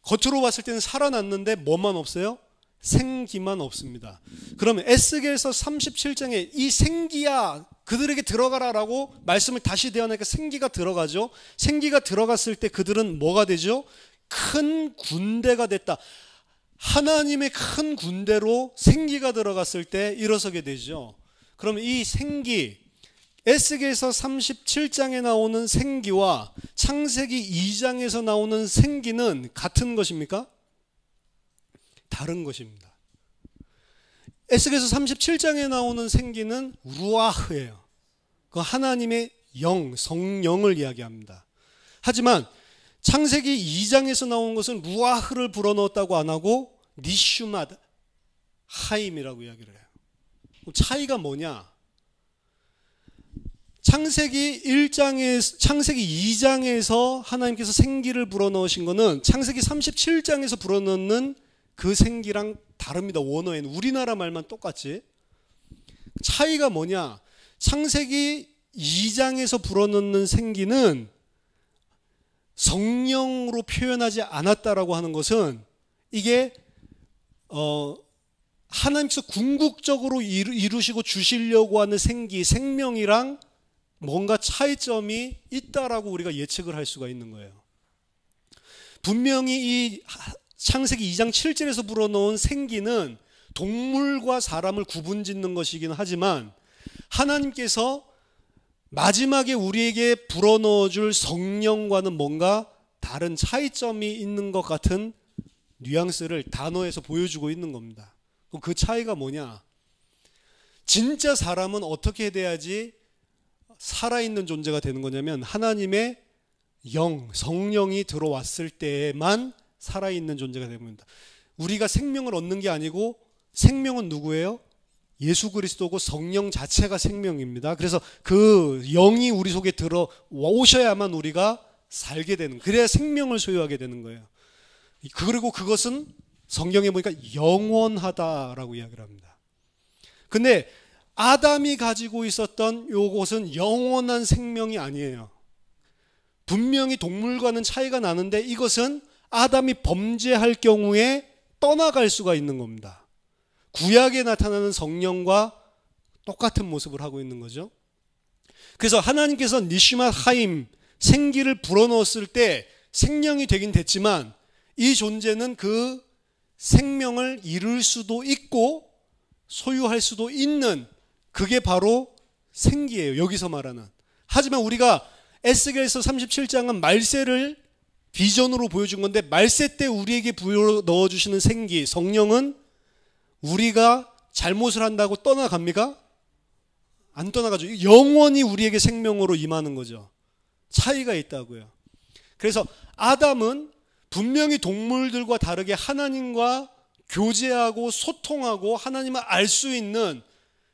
겉으로 봤을 때는 살아났는데 뭐만 없어요? 생기만 없습니다. 그러면 에스겔서 37장에 이 생기야 그들에게 들어가라라고 말씀을 다시 대언하니까 생기가 들어가죠. 생기가 들어갔을 때 그들은 뭐가 되죠? 큰 군대가 됐다. 하나님의 큰 군대로 생기가 들어갔을 때 일어서게 되죠. 그러면 이 생기, 에스겔서 37장에 나오는 생기와 창세기 2장에서 나오는 생기는 같은 것입니까? 다른 것입니다. 에스겔서 37장에 나오는 생기는 루아흐예요. 그 하나님의 영, 성령을 이야기합니다. 하지만 창세기 2장에서 나온 것은 루아흐를 불어넣었다고 안 하고 니슈맛 하임이라고 이야기를 해요. 차이가 뭐냐? 창세기 2장에서 하나님께서 생기를 불어넣으신 것은 창세기 37장에서 불어넣는 그 생기랑 다릅니다. 원어에는 우리나라 말만 똑같지. 차이가 뭐냐? 창세기 2장에서 불어넣는 생기는 성령으로 표현하지 않았다라고 하는 것은 이게 하나님께서 궁극적으로 이루시고 주시려고 하는 생기, 생명이랑 뭔가 차이점이 있다라고 우리가 예측을 할 수가 있는 거예요. 분명히 이 창세기 2장 7절에서 불어넣은 생기는 동물과 사람을 구분짓는 것이긴 하지만 하나님께서 마지막에 우리에게 불어넣어줄 성령과는 뭔가 다른 차이점이 있는 것 같은 뉘앙스를 단어에서 보여주고 있는 겁니다. 그 차이가 뭐냐? 진짜 사람은 어떻게 돼야지 살아있는 존재가 되는 거냐면 하나님의 영, 성령이 들어왔을 때에만 살아있는 존재가 됩니다. 우리가 생명을 얻는 게 아니고 생명은 누구예요? 예수 그리스도고 성령 자체가 생명입니다. 그래서 그 영이 우리 속에 들어오셔야만 우리가 살게 되는, 그래야 생명을 소유하게 되는 거예요. 그리고 그것은 성경에 보니까 영원하다라고 이야기를 합니다. 근데 아담이 가지고 있었던 요것은 영원한 생명이 아니에요. 분명히 동물과는 차이가 나는데 이것은 아담이 범죄할 경우에 떠나갈 수가 있는 겁니다. 구약에 나타나는 성령과 똑같은 모습을 하고 있는 거죠. 그래서 하나님께서 니시맛 하임, 생기를 불어넣었을 때 생명이 되긴 됐지만 이 존재는 그 생명을 잃을 수도 있고 소유할 수도 있는, 그게 바로 생기예요. 여기서 말하는. 하지만 우리가 에스겔서 37장은 말세를 비전으로 보여준 건데 말세 때 우리에게 불어넣어 주시는 생기, 성령은 우리가 잘못을 한다고 떠나갑니까? 안 떠나가죠. 영원히 우리에게 생명으로 임하는 거죠. 차이가 있다고요. 그래서 아담은 분명히 동물들과 다르게 하나님과 교제하고 소통하고 하나님을 알 수 있는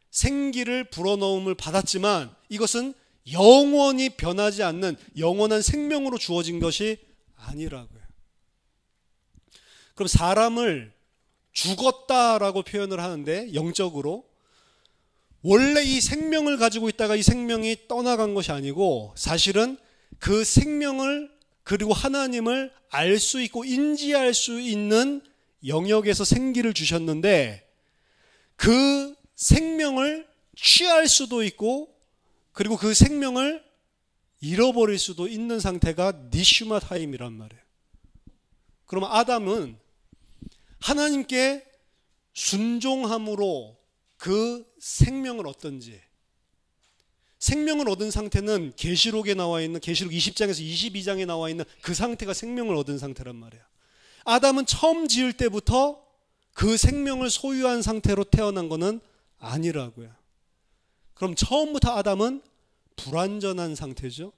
생기를 불어넣음을 받았지만 이것은 영원히 변하지 않는 영원한 생명으로 주어진 것이 아니라고요. 그럼 사람을 죽었다라고 표현을 하는데 영적으로 원래 이 생명을 가지고 있다가 이 생명이 떠나간 것이 아니고 사실은 그 생명을 그리고 하나님을 알 수 있고 인지할 수 있는 영역에서 생기를 주셨는데 그 생명을 취할 수도 있고 그리고 그 생명을 잃어버릴 수도 있는 상태가 니슈맛 하임이란 말이에요. 그러면 아담은 하나님께 순종함으로 그 생명을 얻던지, 생명을 얻은 상태는 계시록에 나와 있는 계시록 20장에서 22장에 나와 있는 그 상태가 생명을 얻은 상태란 말이야. 아담은 처음 지을 때부터 그 생명을 소유한 상태로 태어난 거는 아니라고요. 그럼 처음부터 아담은 불완전한 상태죠.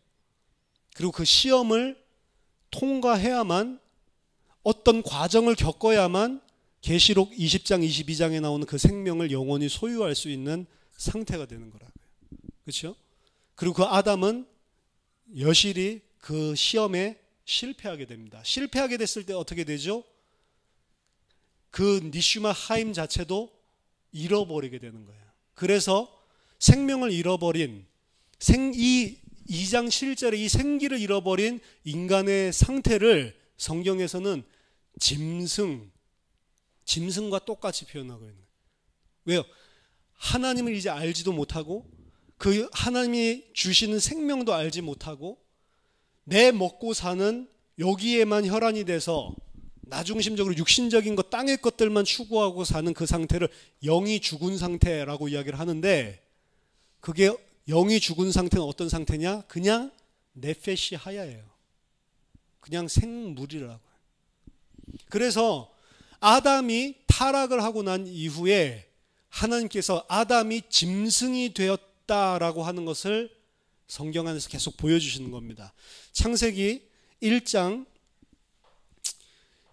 그리고 그 시험을 통과해야만, 어떤 과정을 겪어야만 계시록 20장, 22장에 나오는 그 생명을 영원히 소유할 수 있는 상태가 되는 거라고요. 그렇죠? 그리고 그 아담은 여실히 그 시험에 실패하게 됩니다. 실패하게 됐을 때 어떻게 되죠? 그 니슈마 하임 자체도 잃어버리게 되는 거예요. 그래서 생명을 잃어버린, 이 2장 7절에 이 생기를 잃어버린 인간의 상태를 성경에서는 짐승과 똑같이 표현하고 있는 거예요. 왜요? 하나님을 이제 알지도 못하고, 그 하나님이 주시는 생명도 알지 못하고, 내 먹고 사는 여기에만 혈안이 돼서 나중심적으로 육신적인 것, 땅의 것들만 추구하고 사는 그 상태를 영이 죽은 상태라고 이야기를 하는데, 그게 영이 죽은 상태는 어떤 상태냐? 그냥 네페시 하야예요. 그냥 생물이라고요. 그래서 아담이 타락을 하고 난 이후에 하나님께서 아담이 짐승이 되었다라고 하는 것을 성경 안에서 계속 보여주시는 겁니다. 창세기 1장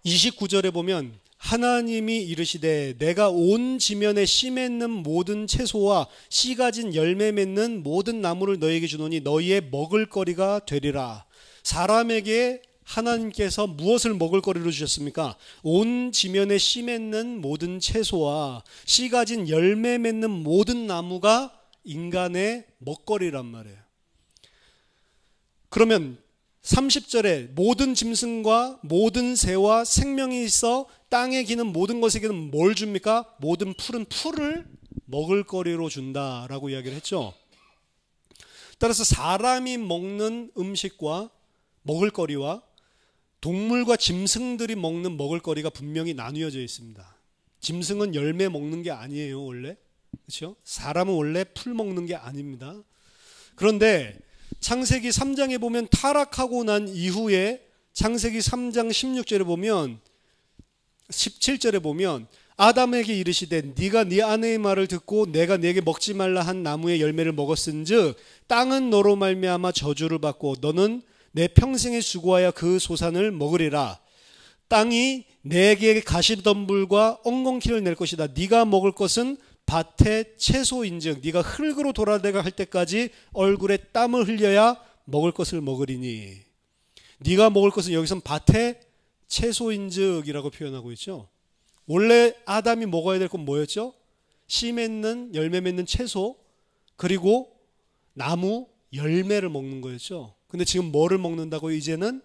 29절에 보면 하나님이 이르시되 내가 온 지면에 씨 맺는 모든 채소와 씨 가진 열매 맺는 모든 나무를 너희에게 주노니 너희의 먹을거리가 되리라. 사람에게 하나님께서 무엇을 먹을거리로 주셨습니까? 온 지면에 씨 맺는 모든 채소와 씨 가진 열매 맺는 모든 나무가 인간의 먹거리란 말이에요. 그러면 30절에 모든 짐승과 모든 새와 생명이 있어 땅에 기는 모든 것에게는 뭘 줍니까? 모든 풀은 풀을 먹을거리로 준다라고 이야기를 했죠. 따라서 사람이 먹는 음식과 먹을거리와 동물과 짐승들이 먹는 먹을거리가 분명히 나뉘어져 있습니다. 짐승은 열매 먹는 게 아니에요, 원래. 그렇죠? 사람은 원래 풀 먹는 게 아닙니다. 그런데 창세기 3장에 보면 타락하고 난 이후에 창세기 3장 16절에 보면 17절에 보면 아담에게 이르시되 네가 네 아내의 말을 듣고 내가 네게 먹지 말라 한 나무의 열매를 먹었은즉 땅은 너로 말미암아 저주를 받고 너는 내 평생에 수고하여 그 소산을 먹으리라. 땅이 내게 가시덤불과 엉겅퀴를 낼 것이다. 네가 먹을 것은 밭의 채소인즉 네가 흙으로 돌아다가 할 때까지 얼굴에 땀을 흘려야 먹을 것을 먹으리니. 네가 먹을 것은 여기선 밭의 채소인즉이라고 표현하고 있죠. 원래 아담이 먹어야 될 건 뭐였죠? 씨 맺는 열매 맺는 채소, 그리고 나무 열매를 먹는 거였죠. 근데 지금 뭐를 먹는다고? 이제는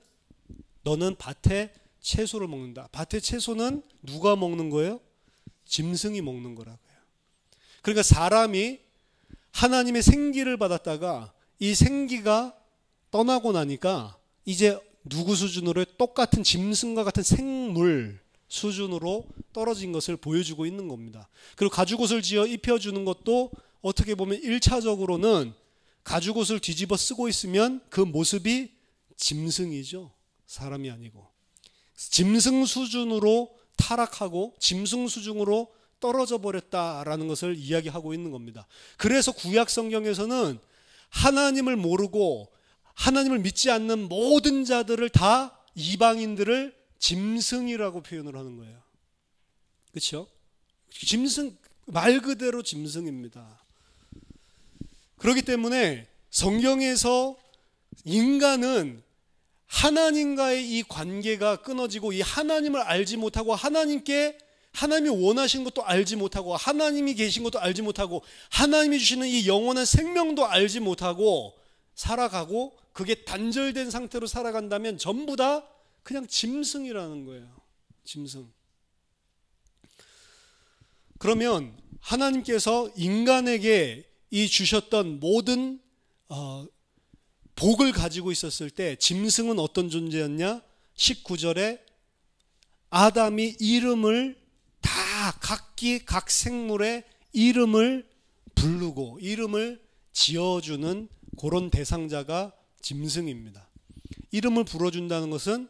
너는 밭의 채소를 먹는다. 밭의 채소는 누가 먹는 거예요? 짐승이 먹는 거라고요. 그러니까 사람이 하나님의 생기를 받았다가 이 생기가 떠나고 나니까 이제 누구 수준으로? 똑같은 짐승과 같은 생물 수준으로 떨어진 것을 보여주고 있는 겁니다. 그리고 가죽옷을 지어 입혀주는 것도 어떻게 보면 1차적으로는 가죽옷을 뒤집어 쓰고 있으면 그 모습이 짐승이죠. 사람이 아니고. 짐승 수준으로 타락하고 짐승 수준으로 떨어져 버렸다라는 것을 이야기하고 있는 겁니다. 그래서 구약 성경에서는 하나님을 모르고 하나님을 믿지 않는 모든 자들을 다, 이방인들을 짐승이라고 표현을 하는 거예요. 그렇죠? 짐승, 말 그대로 짐승입니다. 그렇기 때문에 성경에서 인간은 하나님과의 이 관계가 끊어지고 이 하나님을 알지 못하고 하나님이 원하신 것도 알지 못하고 하나님이 계신 것도 알지 못하고 하나님이 주시는 이 영원한 생명도 알지 못하고 살아가고 그게 단절된 상태로 살아간다면 전부 다 그냥 짐승이라는 거예요. 짐승. 그러면 하나님께서 인간에게 이 주셨던 모든 복을 가지고 있었을 때 짐승은 어떤 존재였냐? 19절에 아담이 이름을 다 각기 각 생물의 이름을 부르고 이름을 지어주는 그런 대상자가 짐승입니다. 이름을 불러준다는 것은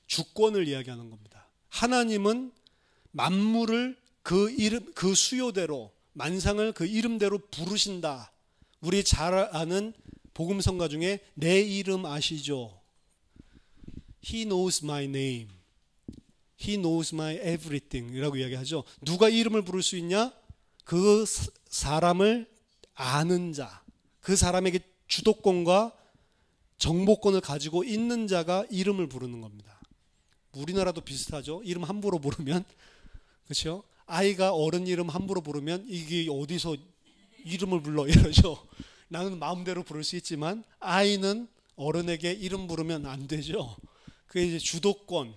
주권을 이야기하는 겁니다. 하나님은 만물을 그 이름, 그 수요대로, 만상을 그 이름대로 부르신다. 우리 잘 아는 복음성가 중에 내 이름 아시죠? He knows my name. He knows my everything 이라고 이야기하죠. 누가 이름을 부를 수 있냐? 그 사람을 아는 자, 그 사람에게 주도권과 정보권을 가지고 있는 자가 이름을 부르는 겁니다. 우리나라도 비슷하죠. 이름 함부로 부르면, 그렇죠? 아이가 어른 이름 함부로 부르면 이게 어디서 이름을 불러 이러죠. 나는 마음대로 부를 수 있지만 아이는 어른에게 이름 부르면 안 되죠. 그게 이제 주도권,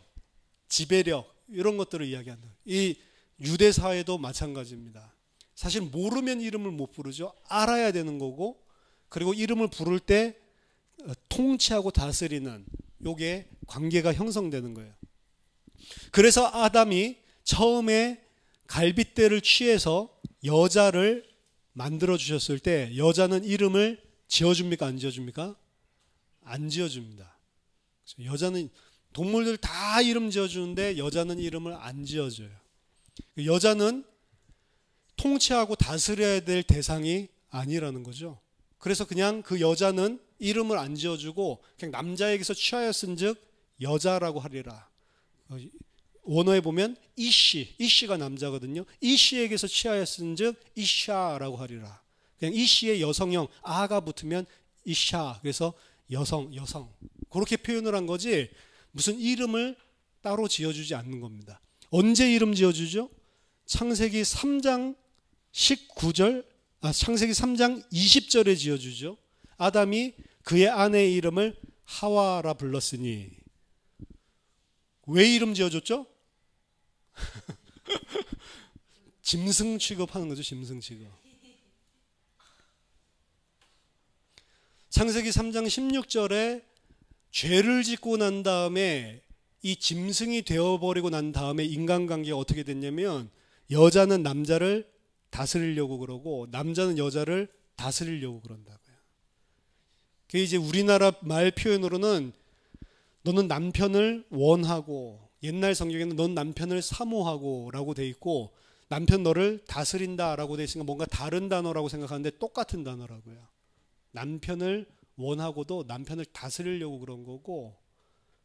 지배력 이런 것들을 이야기하는. 이 유대 사회도 마찬가지입니다. 사실 모르면 이름을 못 부르죠. 알아야 되는 거고, 그리고 이름을 부를 때 통치하고 다스리는 요게 관계가 형성되는 거예요. 그래서 아담이 처음에 갈빗대를 취해서 여자를 만들어 주셨을 때 여자는 이름을 지어줍니까? 안 지어줍니까? 안 지어줍니다. 여자는, 동물들 다 이름 지어주는데 여자는 이름을 안 지어줘요. 여자는 통치하고 다스려야 될 대상이 아니라는 거죠. 그래서 그냥 그 여자는 이름을 안 지어주고 그냥 남자에게서 취하였은즉 여자라고 하리라. 원어에 보면 이씨가 남자거든요. 이씨에게서 취하였은즉 이샤라고 하리라. 그냥 이씨의 여성형 아가 붙으면 이샤. 그래서 여성 그렇게 표현을 한 거지 무슨 이름을 따로 지어주지 않는 겁니다. 언제 이름 지어주죠? 창세기 3장 19절, 창세기 3장 20절에 지어주죠. 아담이 그의 아내의 이름을 하와라 불렀으니. 왜 이름 지어줬죠? 짐승 취급하는 거죠. 짐승 취급. 창세기 3장 16절에 죄를 짓고 난 다음에 이 짐승이 되어버리고 난 다음에 인간관계가 어떻게 됐냐면 여자는 남자를 다스리려고 그러고 남자는 여자를 다스리려고 그런다고요. 그게 이제 우리나라 말 표현으로는 너는 남편을 원하고, 옛날 성경에는 넌 남편을 사모하고 라고 돼 있고 남편 너를 다스린다 라고 돼 있으니까 뭔가 다른 단어라고 생각하는데 똑같은 단어라고요. 남편을 원하고도 남편을 다스리려고 그런 거고,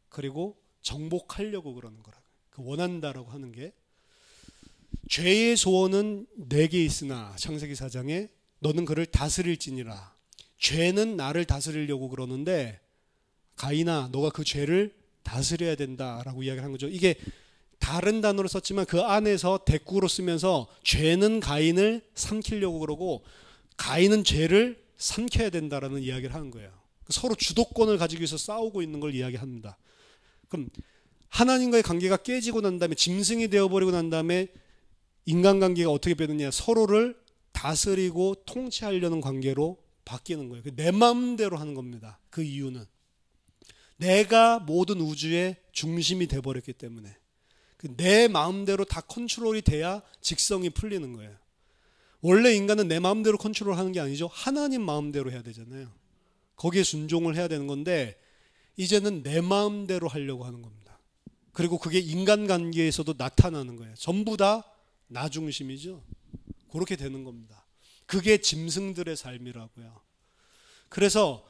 그리고 정복하려고 그러는 거라고요. 그 원한다라고 하는 게. 죄의 소원은 내게 있으나 창세기 4장에 너는 그를 다스릴지니라. 죄는 나를 다스리려고 그러는데 가인아 너가 그 죄를 다스려야 된다라고 이야기를 한 거죠. 이게 다른 단어로 썼지만 그 안에서 대꾸로 쓰면서 죄는 가인을 삼키려고 그러고 가인은 죄를 삼켜야 된다라는 이야기를 하는 거예요. 서로 주도권을 가지기 위해서 싸우고 있는 걸 이야기합니다. 그럼 하나님과의 관계가 깨지고 난 다음에 짐승이 되어버리고 난 다음에 인간관계가 어떻게 변느냐, 서로를 다스리고 통치하려는 관계로 바뀌는 거예요. 내 마음대로 하는 겁니다. 그 이유는 내가 모든 우주의 중심이 돼버렸기 때문에 내 마음대로 다 컨트롤이 돼야 직성이 풀리는 거예요. 원래 인간은 내 마음대로 컨트롤하는 게 아니죠. 하나님 마음대로 해야 되잖아요. 거기에 순종을 해야 되는 건데 이제는 내 마음대로 하려고 하는 겁니다. 그리고 그게 인간관계에서도 나타나는 거예요. 전부 다 나 중심이죠. 그렇게 되는 겁니다. 그게 짐승들의 삶이라고요. 그래서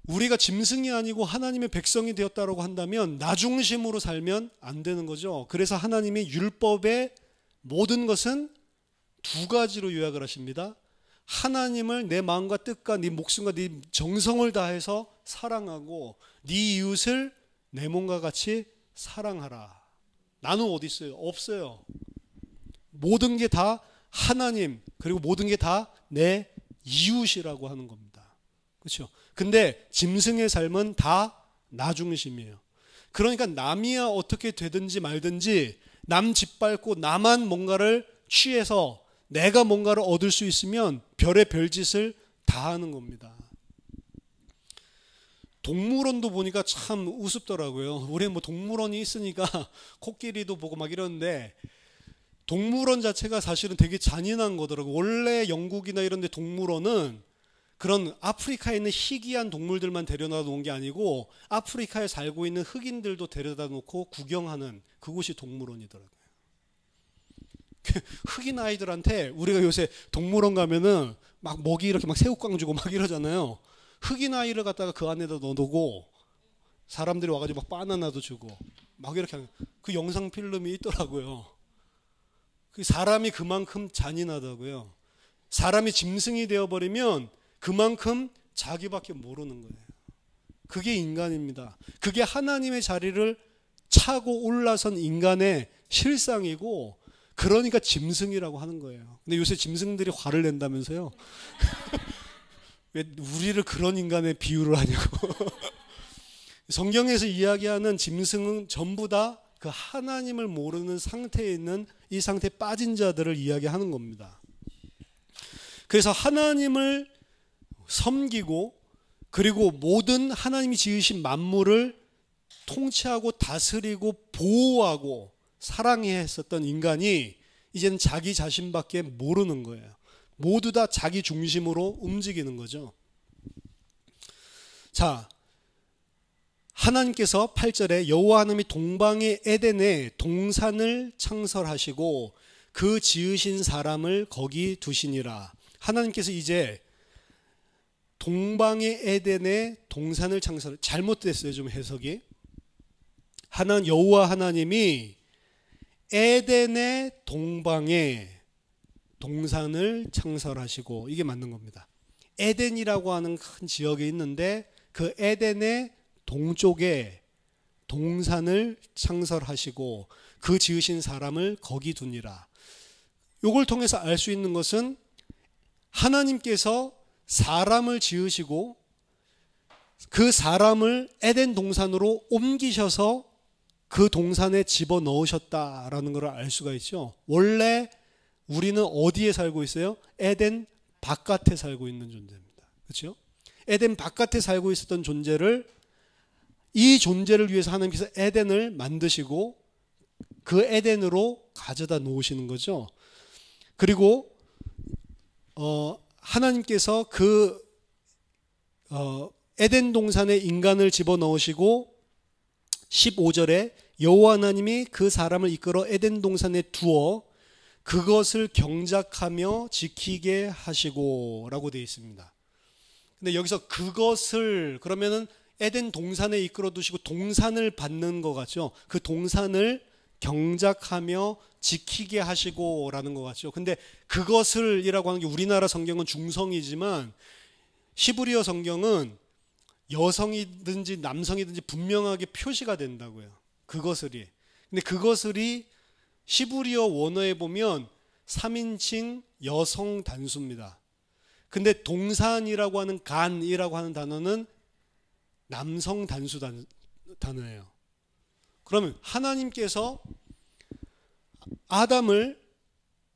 우리가 짐승이 아니고 하나님의 백성이 되었다고 한다면 나 중심으로 살면 안 되는 거죠. 그래서 하나님이 율법의 모든 것은 두 가지로 요약을 하십니다. 하나님을 내 마음과 뜻과 네 목숨과 네 정성을 다해서 사랑하고 네 이웃을 내 몸과 같이 사랑하라. 나는 어디 있어요? 없어요. 모든 게 다 하나님, 그리고 모든 게 다 내 이웃이라고 하는 겁니다. 그렇죠? 근데 짐승의 삶은 다 나 중심이에요. 그러니까 남이야 어떻게 되든지 말든지 남 짓밟고 나만 뭔가를 취해서 내가 뭔가를 얻을 수 있으면 별의 별짓을 다 하는 겁니다. 동물원도 보니까 참 우습더라고요. 우리 뭐 동물원이 있으니까 코끼리도 보고 막 이러는데 동물원 자체가 사실은 되게 잔인한 거더라고요. 원래 영국이나 이런 데 동물원은 그런 아프리카에 있는 희귀한 동물들만 데려다 놓은 게 아니고 아프리카에 살고 있는 흑인들도 데려다 놓고 구경하는 그곳이 동물원이더라고요. 흑인 아이들한테 우리가 요새 동물원 가면은 막 먹이 이렇게 막 새우깡 주고 막 이러잖아요. 흑인 아이를 갖다가 그 안에다 넣어두고 사람들이 와가지고 막 바나나도 주고 막 이렇게 하는 그 영상 필름이 있더라고요. 그 사람이 그만큼 잔인하다고요. 사람이 짐승이 되어버리면 그만큼 자기밖에 모르는 거예요. 그게 인간입니다. 그게 하나님의 자리를 차고 올라선 인간의 실상이고, 그러니까 짐승이라고 하는 거예요. 근데 요새 짐승들이 화를 낸다면서요. 왜 우리를 그런 인간에 비유를 하냐고. 성경에서 이야기하는 짐승은 전부 다 그 하나님을 모르는 상태에 있는 이 상태에 빠진 자들을 이야기하는 겁니다. 그래서 하나님을 섬기고 그리고 모든 하나님이 지으신 만물을 통치하고 다스리고 보호하고 사랑해야 했었던 인간이 이제는 자기 자신밖에 모르는 거예요. 모두 다 자기 중심으로 움직이는 거죠. 자, 하나님께서 8절에 여호와 하나님이 동방의 에덴에 동산을 창설하시고 그 지으신 사람을 거기 두시니라. 하나님께서 이제 동방의 에덴에 동산을 창설, 잘못됐어요 좀 해석이. 여호와 하나님이 에덴의 동방에 동산을 창설하시고, 이게 맞는 겁니다. 에덴이라고 하는 큰 지역이 있는데 그 에덴의 동쪽에 동산을 창설하시고 그 지으신 사람을 거기 두니라. 이걸 통해서 알 수 있는 것은 하나님께서 사람을 지으시고 그 사람을 에덴 동산으로 옮기셔서 그 동산에 집어넣으셨다라는 걸 알 수가 있죠. 원래 우리는 어디에 살고 있어요? 에덴 바깥에 살고 있는 존재입니다. 그렇죠? 에덴 바깥에 살고 있었던 존재를, 이 존재를 위해서 하나님께서 에덴을 만드시고 그 에덴으로 가져다 놓으시는 거죠. 그리고 하나님께서 그 에덴 동산에 인간을 집어넣으시고 15절에 여호와 하나님이 그 사람을 이끌어 에덴 동산에 두어 그것을 경작하며 지키게 하시고 라고 되어 있습니다. 근데 여기서 그것을 그러면은 에덴 동산에 이끌어 두시고 동산을 받는 것 같죠. 그 동산을 경작하며 지키게 하시고 라는 것 같죠. 근데 그것을 이라고 하는 게 우리나라 성경은 중성이지만 히브리어 성경은 여성이든지 남성이든지 분명하게 표시가 된다고요. 그것을이. 근데 그것을이 히브리어 원어에 보면 3인칭 여성 단수입니다. 근데 동산이라고 하는 간이라고 하는 단어는 남성 단수 단어예요. 그러면 하나님께서 아담을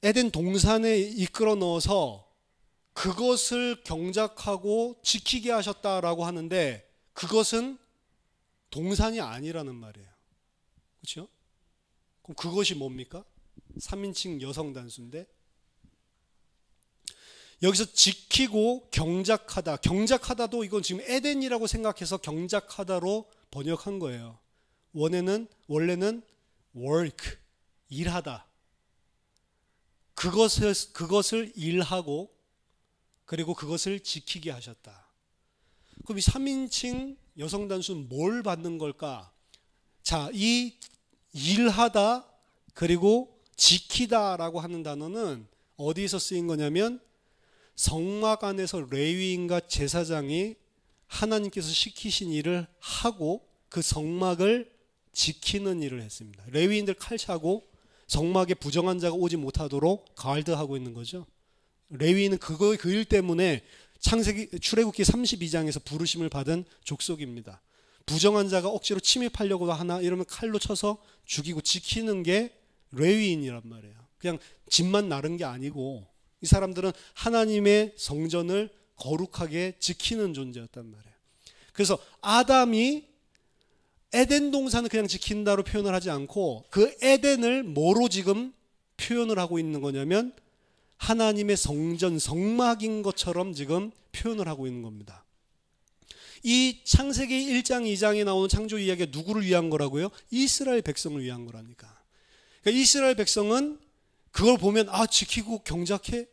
에덴 동산에 이끌어 넣어서 그것을 경작하고 지키게 하셨다라고 하는데 그것은 동산이 아니라는 말이에요. 그렇죠? 그럼 그것이 뭡니까? 3인칭 여성 단수인데 여기서 지키고 경작하다. 경작하다도 이건 지금 에덴이라고 생각해서 경작하다로 번역한 거예요. 원래는 work, 일하다. 그것을 일하고 그리고 그것을 지키게 하셨다. 그럼 이 3인칭 여성 단수는 뭘 받는 걸까? 자, 이 일하다 그리고 지키다라고 하는 단어는 어디에서 쓰인 거냐면 성막 안에서 레위인과 제사장이 하나님께서 시키신 일을 하고 그 성막을 지키는 일을 했습니다. 레위인들 칼 차고 성막에 부정한 자가 오지 못하도록 가드하고 있는 거죠. 레위인은 그 일 때문에 출애굽기 32장에서 부르심을 받은 족속입니다. 부정한 자가 억지로 침입하려고 하나 이러면 칼로 쳐서 죽이고 지키는 게 레위인이란 말이에요. 그냥 집만 나른 게 아니고 이 사람들은 하나님의 성전을 거룩하게 지키는 존재였단 말이에요. 그래서 아담이 에덴 동산을 그냥 지킨다로 표현을 하지 않고 그 에덴을 뭐로 지금 표현을 하고 있는 거냐면 하나님의 성전, 성막인 것처럼 지금 표현을 하고 있는 겁니다. 이 창세기 1장, 2장에 나오는 창조 이야기가 누구를 위한 거라고요? 이스라엘 백성을 위한 거라니까. 그러니까 이스라엘 백성은 그걸 보면 지키고 경작해?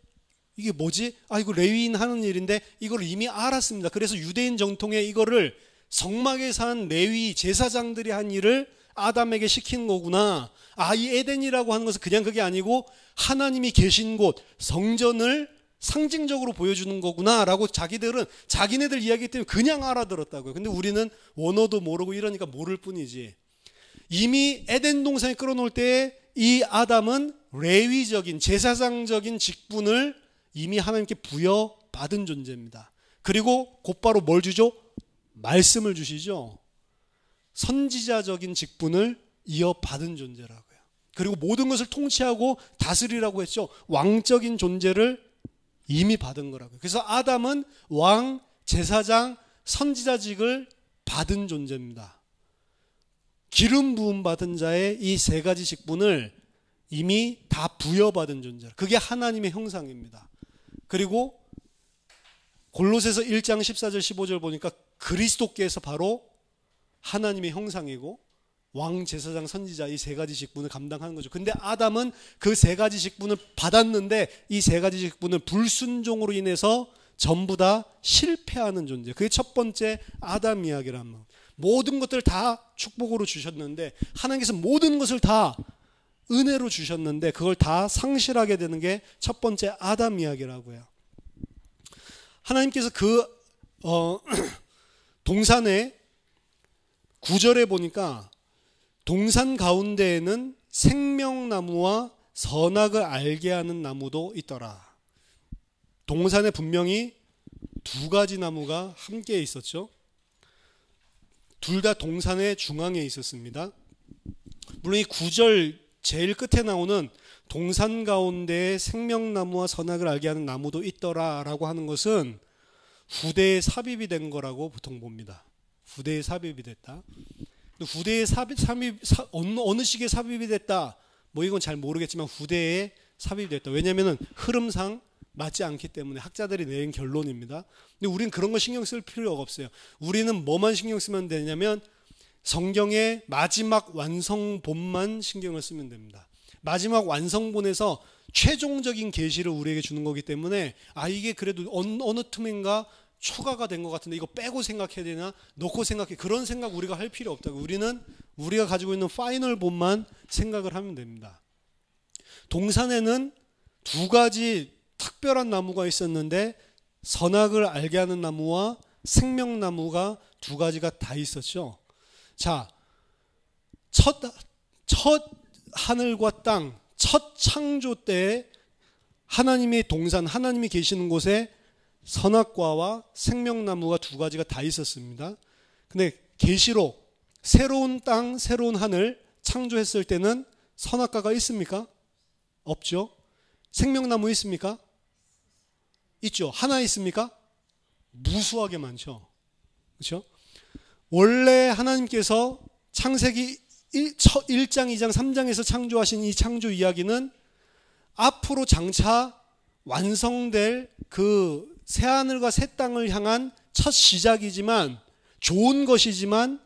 이게 뭐지? 이거 레위인 하는 일인데 이걸 이미 알았습니다. 그래서 유대인 정통에 이거를 성막에 산 레위 제사장들이 한 일을 아담에게 시키는 거구나. 이 에덴이라고 하는 것은 그냥 그게 아니고 하나님이 계신 곳, 성전을 상징적으로 보여주는 거구나 라고 자기네들 이야기 때문에 그냥 알아들었다고요. 근데 우리는 원어도 모르고 이러니까 모를 뿐이지. 이미 에덴 동산에 끌어놓을 때 이 아담은 레위적인 제사장적인 직분을 이미 하나님께 부여받은 존재입니다. 그리고 곧바로 뭘 주죠? 말씀을 주시죠. 선지자적인 직분을 이어받은 존재라고요. 그리고 모든 것을 통치하고 다스리라고 했죠. 왕적인 존재를 이미 받은 거라고요. 그래서 아담은 왕, 제사장, 선지자직을 받은 존재입니다. 기름 부음 받은 자의 이 세 가지 직분을 이미 다 부여받은 존재라. 그게 하나님의 형상입니다. 그리고 골로새서 1장 14절 15절 보니까 그리스도께서 바로 하나님의 형상이고 왕, 제사장, 선지자 이 세 가지 직분을 감당하는 거죠. 근데 아담은 그 세 가지 직분을 받았는데 이 세 가지 직분을 불순종으로 인해서 전부 다 실패하는 존재. 그게 첫 번째 아담 이야기란 말. 모든 것들을 다 축복으로 주셨는데 하나님께서 모든 것을 다 은혜로 주셨는데 그걸 다 상실하게 되는 게 첫 번째 아담 이야기라고요. 하나님께서 동산에 9절에 보니까 동산 가운데에는 생명나무와 선악을 알게 하는 나무도 있더라. 동산에 분명히 두 가지 나무가 함께 있었죠. 둘 다 동산의 중앙에 있었습니다. 물론 이 9절 제일 끝에 나오는 동산 가운데에 생명나무와 선악을 알게 하는 나무도 있더라 라고 하는 것은 후대에 삽입이 된 거라고 보통 봅니다. 후대에 삽입이 됐다. 후대에 어느 시기에 삽입이 됐다. 이건 잘 모르겠지만 후대에 삽입이 됐다. 왜냐하면 흐름상 맞지 않기 때문에 학자들이 내린 결론입니다. 근데 우리는 그런 거 신경 쓸 필요가 없어요. 우리는 뭐만 신경 쓰면 되냐면 성경의 마지막 완성본만 신경을 쓰면 됩니다. 마지막 완성본에서 최종적인 계시를 우리에게 주는 거기 때문에 이게 그래도 어느 틈인가 초과가 된 것 같은데 이거 빼고 생각해야 되나 넣고 생각해 그런 생각 우리가 할 필요 없다고. 우리는 우리가 가지고 있는 파이널 본만 생각을 하면 됩니다. 동산에는 두 가지 특별한 나무가 있었는데 선악을 알게 하는 나무와 생명나무가 두 가지가 다 있었죠. 자, 첫 하늘과 땅, 첫 창조 때에 하나님의 동산, 하나님이 계시는 곳에 선악과와 생명나무가 두 가지가 다 있었습니다. 근데 계시록, 새로운 땅, 새로운 하늘 창조했을 때는 선악과가 있습니까? 없죠. 생명나무 있습니까? 있죠. 하나 있습니까? 무수하게 많죠. 그렇죠? 원래 하나님께서 창세기 1장, 2장, 3장에서 창조하신 이 창조 이야기는 앞으로 장차 완성될 그 새하늘과 새 땅을 향한 첫 시작이지만 좋은 것이지만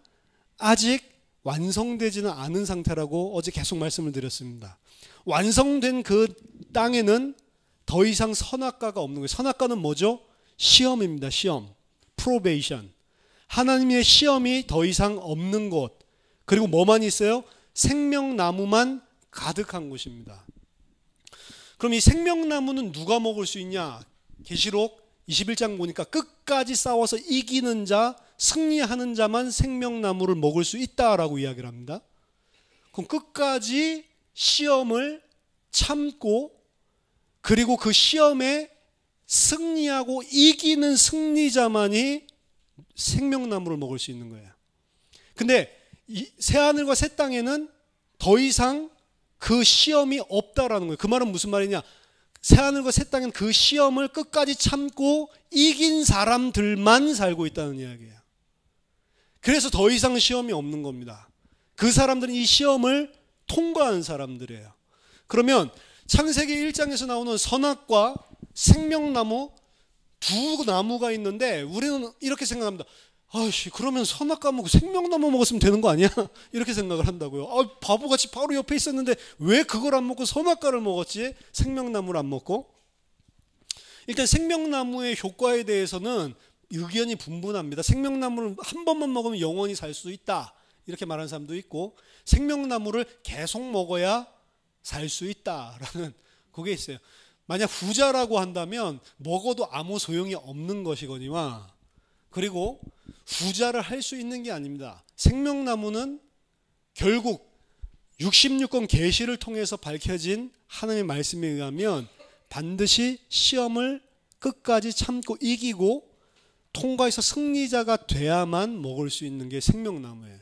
아직 완성되지는 않은 상태라고 어제 계속 말씀을 드렸습니다. 완성된 그 땅에는 더 이상 선악과가 없는 거예요. 선악과는 뭐죠? 시험입니다. 시험. 프로베이션. 하나님의 시험이 더 이상 없는 곳. 그리고 뭐만 있어요? 생명나무만 가득한 곳입니다. 그럼 이 생명나무는 누가 먹을 수 있냐? 계시록 21장 보니까 끝까지 싸워서 이기는 자, 승리하는 자만 생명나무를 먹을 수 있다라고 이야기를 합니다. 그럼 끝까지 시험을 참고 그리고 그 시험에 승리하고 이기는 승리자만이 생명나무를 먹을 수 있는 거예요. 근데 이 새하늘과 새 땅에는 더 이상 그 시험이 없다라는 거예요. 그 말은 무슨 말이냐? 새하늘과 새 땅은 그 시험을 끝까지 참고 이긴 사람들만 살고 있다는 이야기예요. 그래서 더 이상 시험이 없는 겁니다. 그 사람들은 이 시험을 통과한 사람들이에요. 그러면 창세기 1장에서 나오는 선악과 생명나무 두 나무가 있는데 우리는 이렇게 생각합니다. 아이씨, 그러면 선악과 먹고 생명나무 먹었으면 되는 거 아니야? 이렇게 생각을 한다고요. 바보같이 바로 옆에 있었는데 왜 그걸 안 먹고 선악과를 먹었지? 생명나무를 안 먹고? 일단 생명나무의 효과에 대해서는 의견이 분분합니다. 생명나무를 한 번만 먹으면 영원히 살 수 있다, 이렇게 말하는 사람도 있고, 생명나무를 계속 먹어야 살 수 있다라는 그게 있어요. 만약 후자라고 한다면 먹어도 아무 소용이 없는 것이거니와, 그리고 후자를 할 수 있는 게 아닙니다. 생명나무는 결국 66권 계시를 통해서 밝혀진 하나님의 말씀에 의하면 반드시 시험을 끝까지 참고 이기고 통과해서 승리자가 돼야만 먹을 수 있는 게 생명나무예요.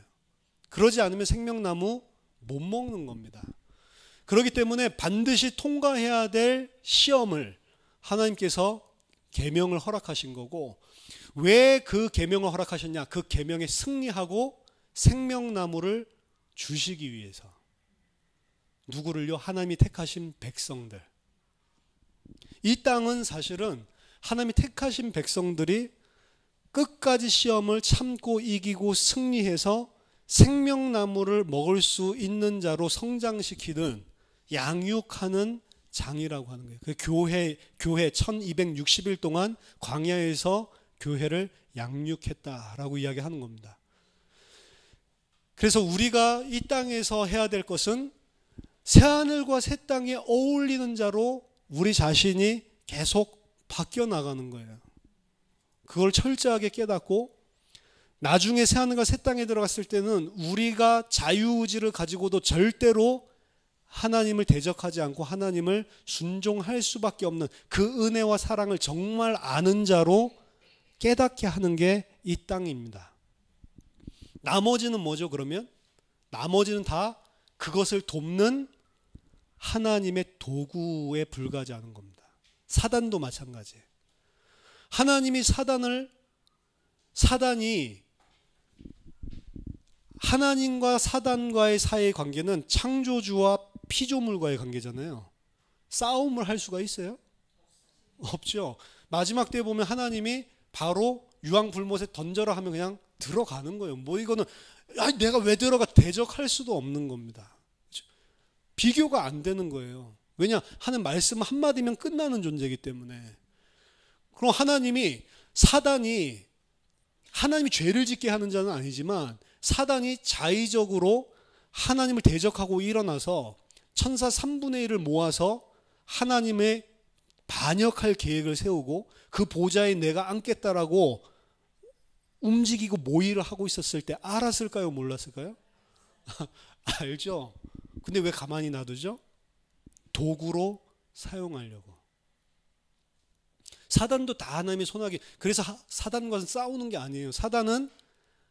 그러지 않으면 생명나무 못 먹는 겁니다. 그렇기 때문에 반드시 통과해야 될 시험을 하나님께서 계명을 허락하신 거고, 왜 그 계명을 허락하셨냐? 그 계명에 승리하고 생명나무를 주시기 위해서. 누구를요? 하나님이 택하신 백성들. 이 땅은 사실은 하나님이 택하신 백성들이 끝까지 시험을 참고 이기고 승리해서 생명나무를 먹을 수 있는 자로 성장시키는, 양육하는 장이라고 하는 거예요. 그 교회 1260일 동안 광야에서 교회를 양육했다라고 이야기하는 겁니다. 그래서 우리가 이 땅에서 해야 될 것은 새하늘과 새 땅에 어울리는 자로 우리 자신이 계속 바뀌어 나가는 거예요. 그걸 철저하게 깨닫고 나중에 새하늘과 새 땅에 들어갔을 때는 우리가 자유의지를 가지고도 절대로 하나님을 대적하지 않고 하나님을 순종할 수밖에 없는 그 은혜와 사랑을 정말 아는 자로 깨닫게 하는 게 이 땅입니다. 나머지는 뭐죠? 그러면 나머지는 다 그것을 돕는 하나님의 도구에 불과하는 겁니다. 사단도 마찬가지예요. 하나님이 사단이 하나님과 사단과의 사이의 관계는 창조주와 피조물과의 관계잖아요. 싸움을 할 수가 있어요? 없죠. 마지막 때에 보면 하나님이 바로 유황불못에 던져라 하면 그냥 들어가는 거예요. 이거는 내가 왜 들어가, 대적할 수도 없는 겁니다. 비교가 안 되는 거예요. 왜냐? 하는 말씀 한마디면 끝나는 존재이기 때문에. 그럼 사단이 하나님이 죄를 짓게 하는 자는 아니지만 사단이 자의적으로 하나님을 대적하고 일어나서 천사 3분의 1을 모아서 하나님의 반역할 계획을 세우고 그 보좌에 내가 앉겠다라고 움직이고 모의를 하고 있었을 때 알았을까요? 몰랐을까요? 알죠. 근데 왜 가만히 놔두죠? 도구로 사용하려고. 사단도 다 하나님의 손아귀. 그래서 사단과는 싸우는 게 아니에요. 사단은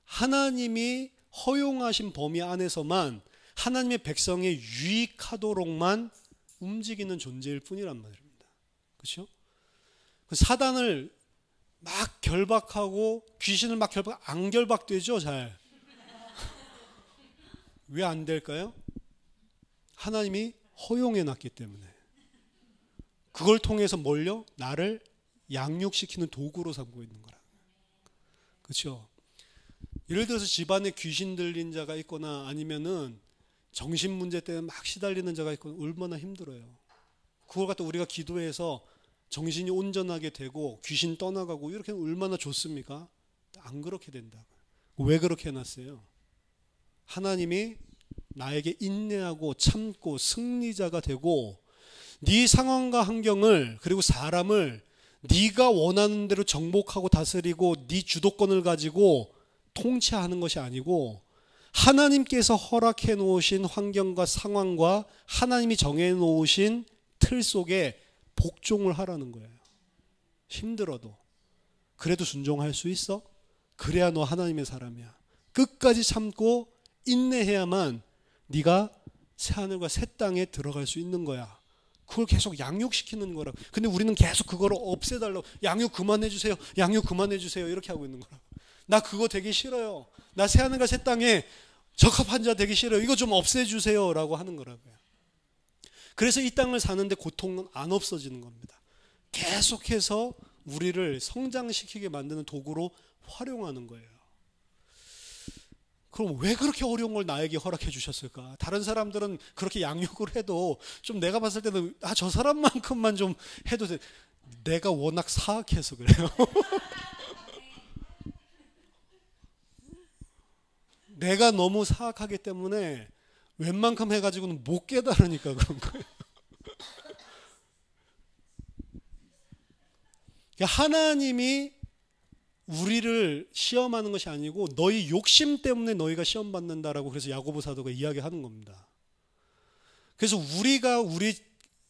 하나님이 허용하신 범위 안에서만 하나님의 백성에 유익하도록만 움직이는 존재일 뿐이란 말입니다. 그렇죠? 사단을 막 결박하고 귀신을 막 안 결박되죠, 잘. 왜 안 될까요? 하나님이 허용해 놨기 때문에. 그걸 통해서 뭘요? 나를 양육시키는 도구로 삼고 있는 거라. 그렇죠? 예를 들어서 집안에 귀신 들린 자가 있거나 아니면은 정신 문제 때문에 막 시달리는 자가 있거나 얼마나 힘들어요. 그걸 갖다 우리가 기도해서 정신이 온전하게 되고 귀신 떠나가고 이렇게 얼마나 좋습니까? 안 그렇게 된다. 왜 그렇게 해놨어요? 하나님이 나에게 인내하고 참고 승리자가 되고 네 상황과 환경을 그리고 사람을 네가 원하는 대로 정복하고 다스리고 네 주도권을 가지고 통치하는 것이 아니고 하나님께서 허락해 놓으신 환경과 상황과 하나님이 정해 놓으신 틀 속에 복종을 하라는 거예요. 힘들어도. 그래도 순종할 수 있어? 그래야 너 하나님의 사람이야. 끝까지 참고 인내해야만 네가 새하늘과 새 땅에 들어갈 수 있는 거야. 그걸 계속 양육시키는 거라고. 근데 우리는 계속 그거를 없애달라고. 양육 그만해주세요. 양육 그만해주세요. 이렇게 하고 있는 거라고. 나 그거 되기 싫어요. 나 새하늘과 새 땅에 적합한 자 되기 싫어요. 이거 좀 없애주세요. 라고 하는 거라고요. 그래서 이 땅을 사는데 고통은 안 없어지는 겁니다. 계속해서 우리를 성장시키게 만드는 도구로 활용하는 거예요. 그럼 왜 그렇게 어려운 걸 나에게 허락해 주셨을까? 다른 사람들은 그렇게 양육을 해도 좀 내가 봤을 때는 저 사람만큼만 좀 해도 돼. 내가 워낙 사악해서 그래요. 내가 너무 사악하기 때문에 웬만큼 해가지고는 못 깨달으니까 그런 거예요. 하나님이 우리를 시험하는 것이 아니고 너희 욕심 때문에 너희가 시험 받는다라고 그래서 야고보 사도가 이야기하는 겁니다. 그래서 우리가 우리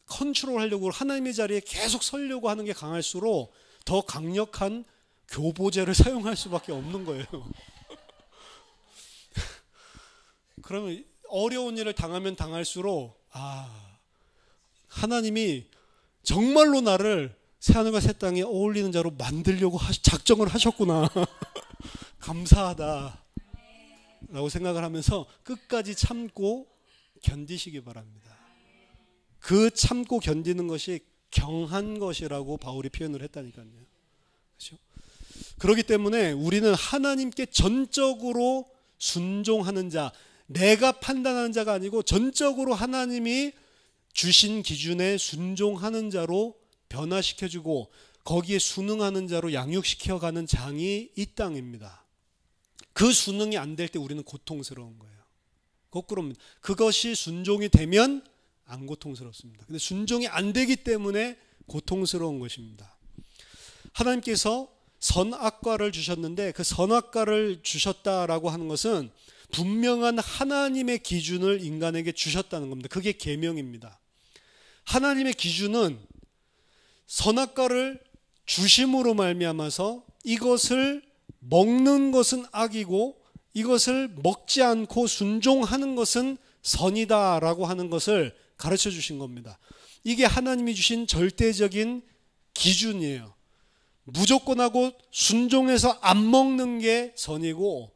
컨트롤하려고 하나님의 자리에 계속 서려고 하는 게 강할수록 더 강력한 교보제를 사용할 수밖에 없는 거예요. 그러면 어려운 일을 당하면 당할수록 하나님이 정말로 나를 새하늘과 새 땅에 어울리는 자로 만들려고 작정을 하셨구나. 감사하다 라고 생각을 하면서 끝까지 참고 견디시기 바랍니다. 그 참고 견디는 것이 경한 것이라고 바울이 표현을 했다니까요. 그렇죠? 그렇기 때문에 우리는 하나님께 전적으로 순종하는 자, 내가 판단하는 자가 아니고 전적으로 하나님이 주신 기준에 순종하는 자로 변화시켜주고 거기에 순응하는 자로 양육시켜가는 장이 이 땅입니다. 그 순응이 안 될 때 우리는 고통스러운 거예요. 거꾸로입니다. 그것이 순종이 되면 안 고통스럽습니다. 근데 순종이 안 되기 때문에 고통스러운 것입니다. 하나님께서 선악과를 주셨는데 그 선악과를 주셨다라고 하는 것은 분명한 하나님의 기준을 인간에게 주셨다는 겁니다. 그게 계명입니다. 하나님의 기준은 선악과를 주심으로 말미암아서 이것을 먹는 것은 악이고 이것을 먹지 않고 순종하는 것은 선이다라고 하는 것을 가르쳐 주신 겁니다. 이게 하나님이 주신 절대적인 기준이에요. 무조건하고 순종해서 안 먹는 게 선이고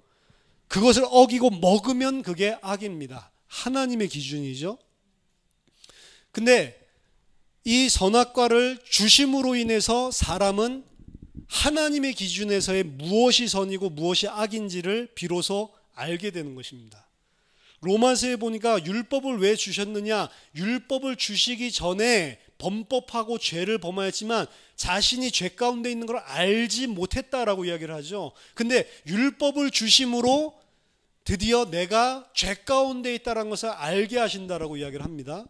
그것을 어기고 먹으면 그게 악입니다. 하나님의 기준이죠. 근데 이 선악과를 주심으로 인해서 사람은 하나님의 기준에서의 무엇이 선이고 무엇이 악인지를 비로소 알게 되는 것입니다. 로마서에 보니까 율법을 왜 주셨느냐? 율법을 주시기 전에 범법하고 죄를 범하였지만 자신이 죄 가운데 있는 걸 알지 못했다라고 이야기를 하죠. 근데 율법을 주심으로 드디어 내가 죄 가운데 있다는 것을 알게 하신다라고 이야기를 합니다.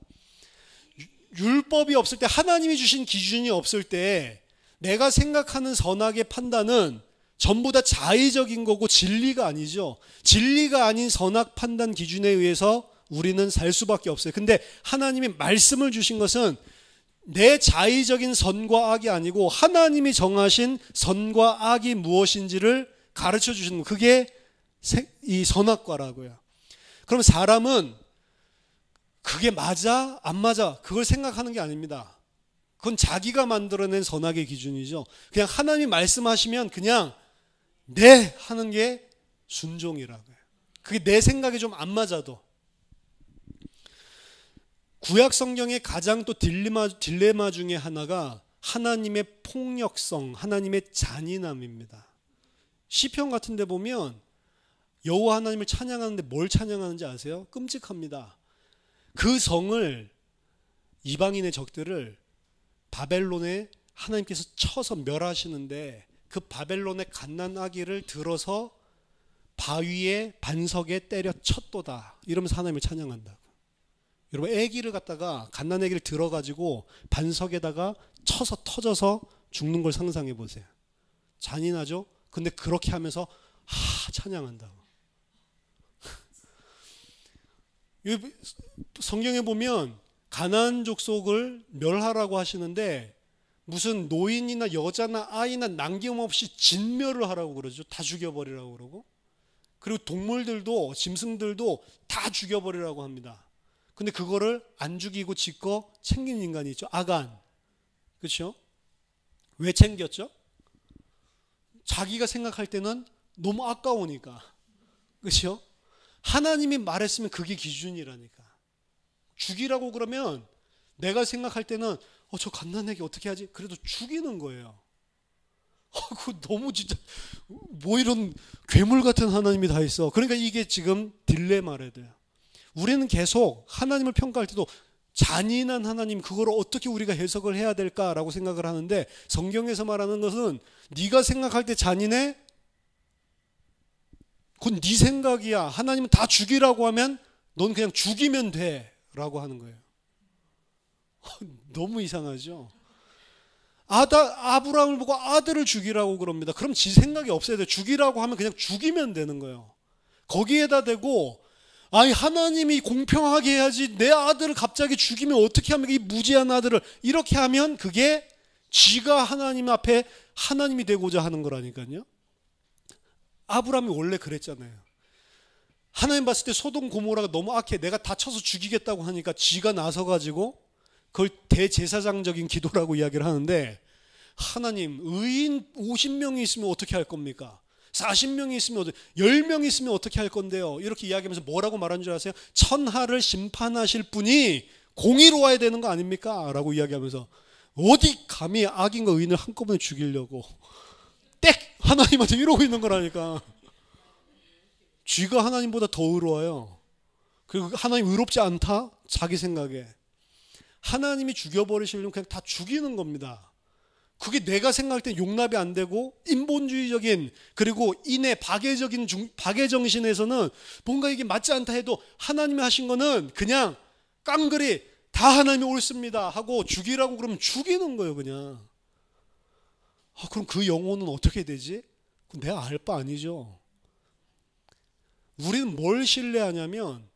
율법이 없을 때, 하나님이 주신 기준이 없을 때 내가 생각하는 선악의 판단은 전부 다 자의적인 거고 진리가 아니죠. 진리가 아닌 선악 판단 기준에 의해서 우리는 살 수밖에 없어요. 근데 하나님이 말씀을 주신 것은 내 자의적인 선과 악이 아니고 하나님이 정하신 선과 악이 무엇인지를 가르쳐 주시는 거예요. 그게 이 선악과라고요. 그럼 사람은 그게 맞아? 안 맞아? 그걸 생각하는 게 아닙니다. 그건 자기가 만들어낸 선악의 기준이죠. 그냥 하나님이 말씀하시면 그냥 네 하는 게 순종이라고요. 그게 내 생각에 좀 안 맞아도. 구약 성경의 가장 또 딜레마 중에 하나가 하나님의 폭력성, 하나님의 잔인함입니다. 시편 같은 데 보면 여호와 하나님을 찬양하는데 뭘 찬양하는지 아세요? 끔찍합니다. 그 성을, 이방인의 적들을 바벨론에 하나님께서 쳐서 멸하시는데 그 바벨론의 갓난아기를 들어서 바위에 반석에 때려 쳤도다 이러면서 하나님을 찬양한다고. 여러분, 아기를 갖다가 갓난아기를 들어가지고 반석에다가 쳐서 터져서 죽는 걸 상상해 보세요. 잔인하죠? 근데 그렇게 하면서 찬양한다고. 성경에 보면 가나안 족속을 멸하라고 하시는데 무슨 노인이나 여자나 아이나 남김없이 진멸을 하라고 그러죠. 다 죽여버리라고 그러고. 그리고 동물들도, 짐승들도 다 죽여버리라고 합니다. 근데 그거를 안 죽이고 지껏 챙긴 인간이 있죠. 아간. 그렇죠? 왜 챙겼죠? 자기가 생각할 때는 너무 아까우니까. 그렇죠? 하나님이 말했으면 그게 기준이라니까. 죽이라고 그러면 내가 생각할 때는 저 갓난아기 어떻게 하지? 그래도 죽이는 거예요. 그거 너무 진짜 뭐 이런 괴물 같은 하나님이 다 있어. 그러니까 이게 지금 딜레마래 돼요. 우리는 계속 하나님을 평가할 때도 잔인한 하나님, 그걸 어떻게 우리가 해석을 해야 될까라고 생각을 하는데, 성경에서 말하는 것은 네가 생각할 때 잔인해? 그건 네 생각이야. 하나님은 다 죽이라고 하면 넌 그냥 죽이면 돼 라고 하는 거예요. 너무 이상하죠. 아브라함을 보고 아들을 죽이라고 그럽니다. 그럼 지 생각이 없어야 돼요. 죽이라고 하면 그냥 죽이면 되는 거예요. 거기에다 대고 아니 하나님이 공평하게 해야지 내 아들을 갑자기 죽이면 어떻게 하면 이 무지한 아들을 이렇게 하면 그게 지가 하나님 앞에 하나님이 되고자 하는 거라니까요. 아브라함이 원래 그랬잖아요. 하나님 봤을 때 소돔 고모라가 너무 악해, 내가 다 쳐서 죽이겠다고 하니까 지가 나서가지고 그걸 대제사장적인 기도라고 이야기를 하는데, 하나님 의인 50명이 있으면 어떻게 할 겁니까? 40명이 있으면 10명이 있으면 어떻게 할 건데요? 이렇게 이야기하면서 뭐라고 말한 줄 아세요? 천하를 심판하실 분이 공의로워야 되는 거 아닙니까? 라고 이야기하면서 어디 감히 악인과 의인을 한꺼번에 죽이려고 땡! 하나님한테 이러고 있는 거라니까. 쥐가 하나님보다 더 의로워요. 그리고 하나님 의롭지 않다? 자기 생각에. 하나님이 죽여버리시려면 그냥 다 죽이는 겁니다. 그게 내가 생각할 때 용납이 안 되고, 인본주의적인 그리고 인의 박애 정신에서는 뭔가 이게 맞지 않다 해도 하나님이 하신 거는 그냥 깡그리 다 하나님이 옳습니다 하고 죽이라고 그러면 죽이는 거예요 그냥. 그럼 그 영혼은 어떻게 되지? 내가 알 바 아니죠. 우리는 뭘 신뢰하냐면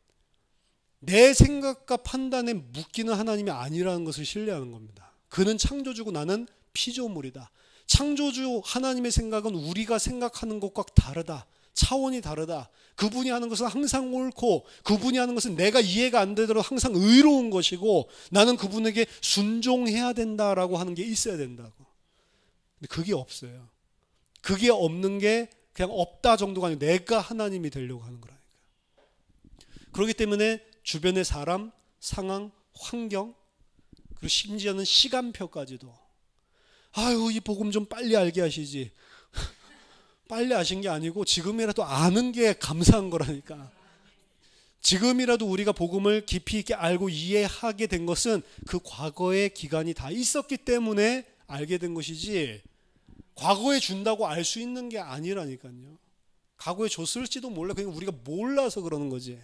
내 생각과 판단에 묶이는 하나님이 아니라는 것을 신뢰하는 겁니다. 그는 창조주고 나는 피조물이다. 창조주 하나님의 생각은 우리가 생각하는 것과 다르다. 차원이 다르다. 그분이 하는 것은 항상 옳고, 그분이 하는 것은 내가 이해가 안 되더라도 항상 의로운 것이고, 나는 그분에게 순종해야 된다라고 하는 게 있어야 된다고. 근데 그게 없어요. 그게 없는 게 그냥 없다 정도가 아니고 내가 하나님이 되려고 하는 거라니까. 그렇기 때문에 주변의 사람, 상황, 환경, 그리고 심지어는 시간표까지도, 아유 이 복음 좀 빨리 알게 하시지. 빨리 아신 게 아니고 지금이라도 아는 게 감사한 거라니까. 지금이라도 우리가 복음을 깊이 있게 알고 이해하게 된 것은 그 과거의 기간이 다 있었기 때문에 알게 된 것이지, 과거에 준다고 알 수 있는 게 아니라니까요. 과거에 줬을지도 몰라. 그냥 우리가 몰라서 그러는 거지.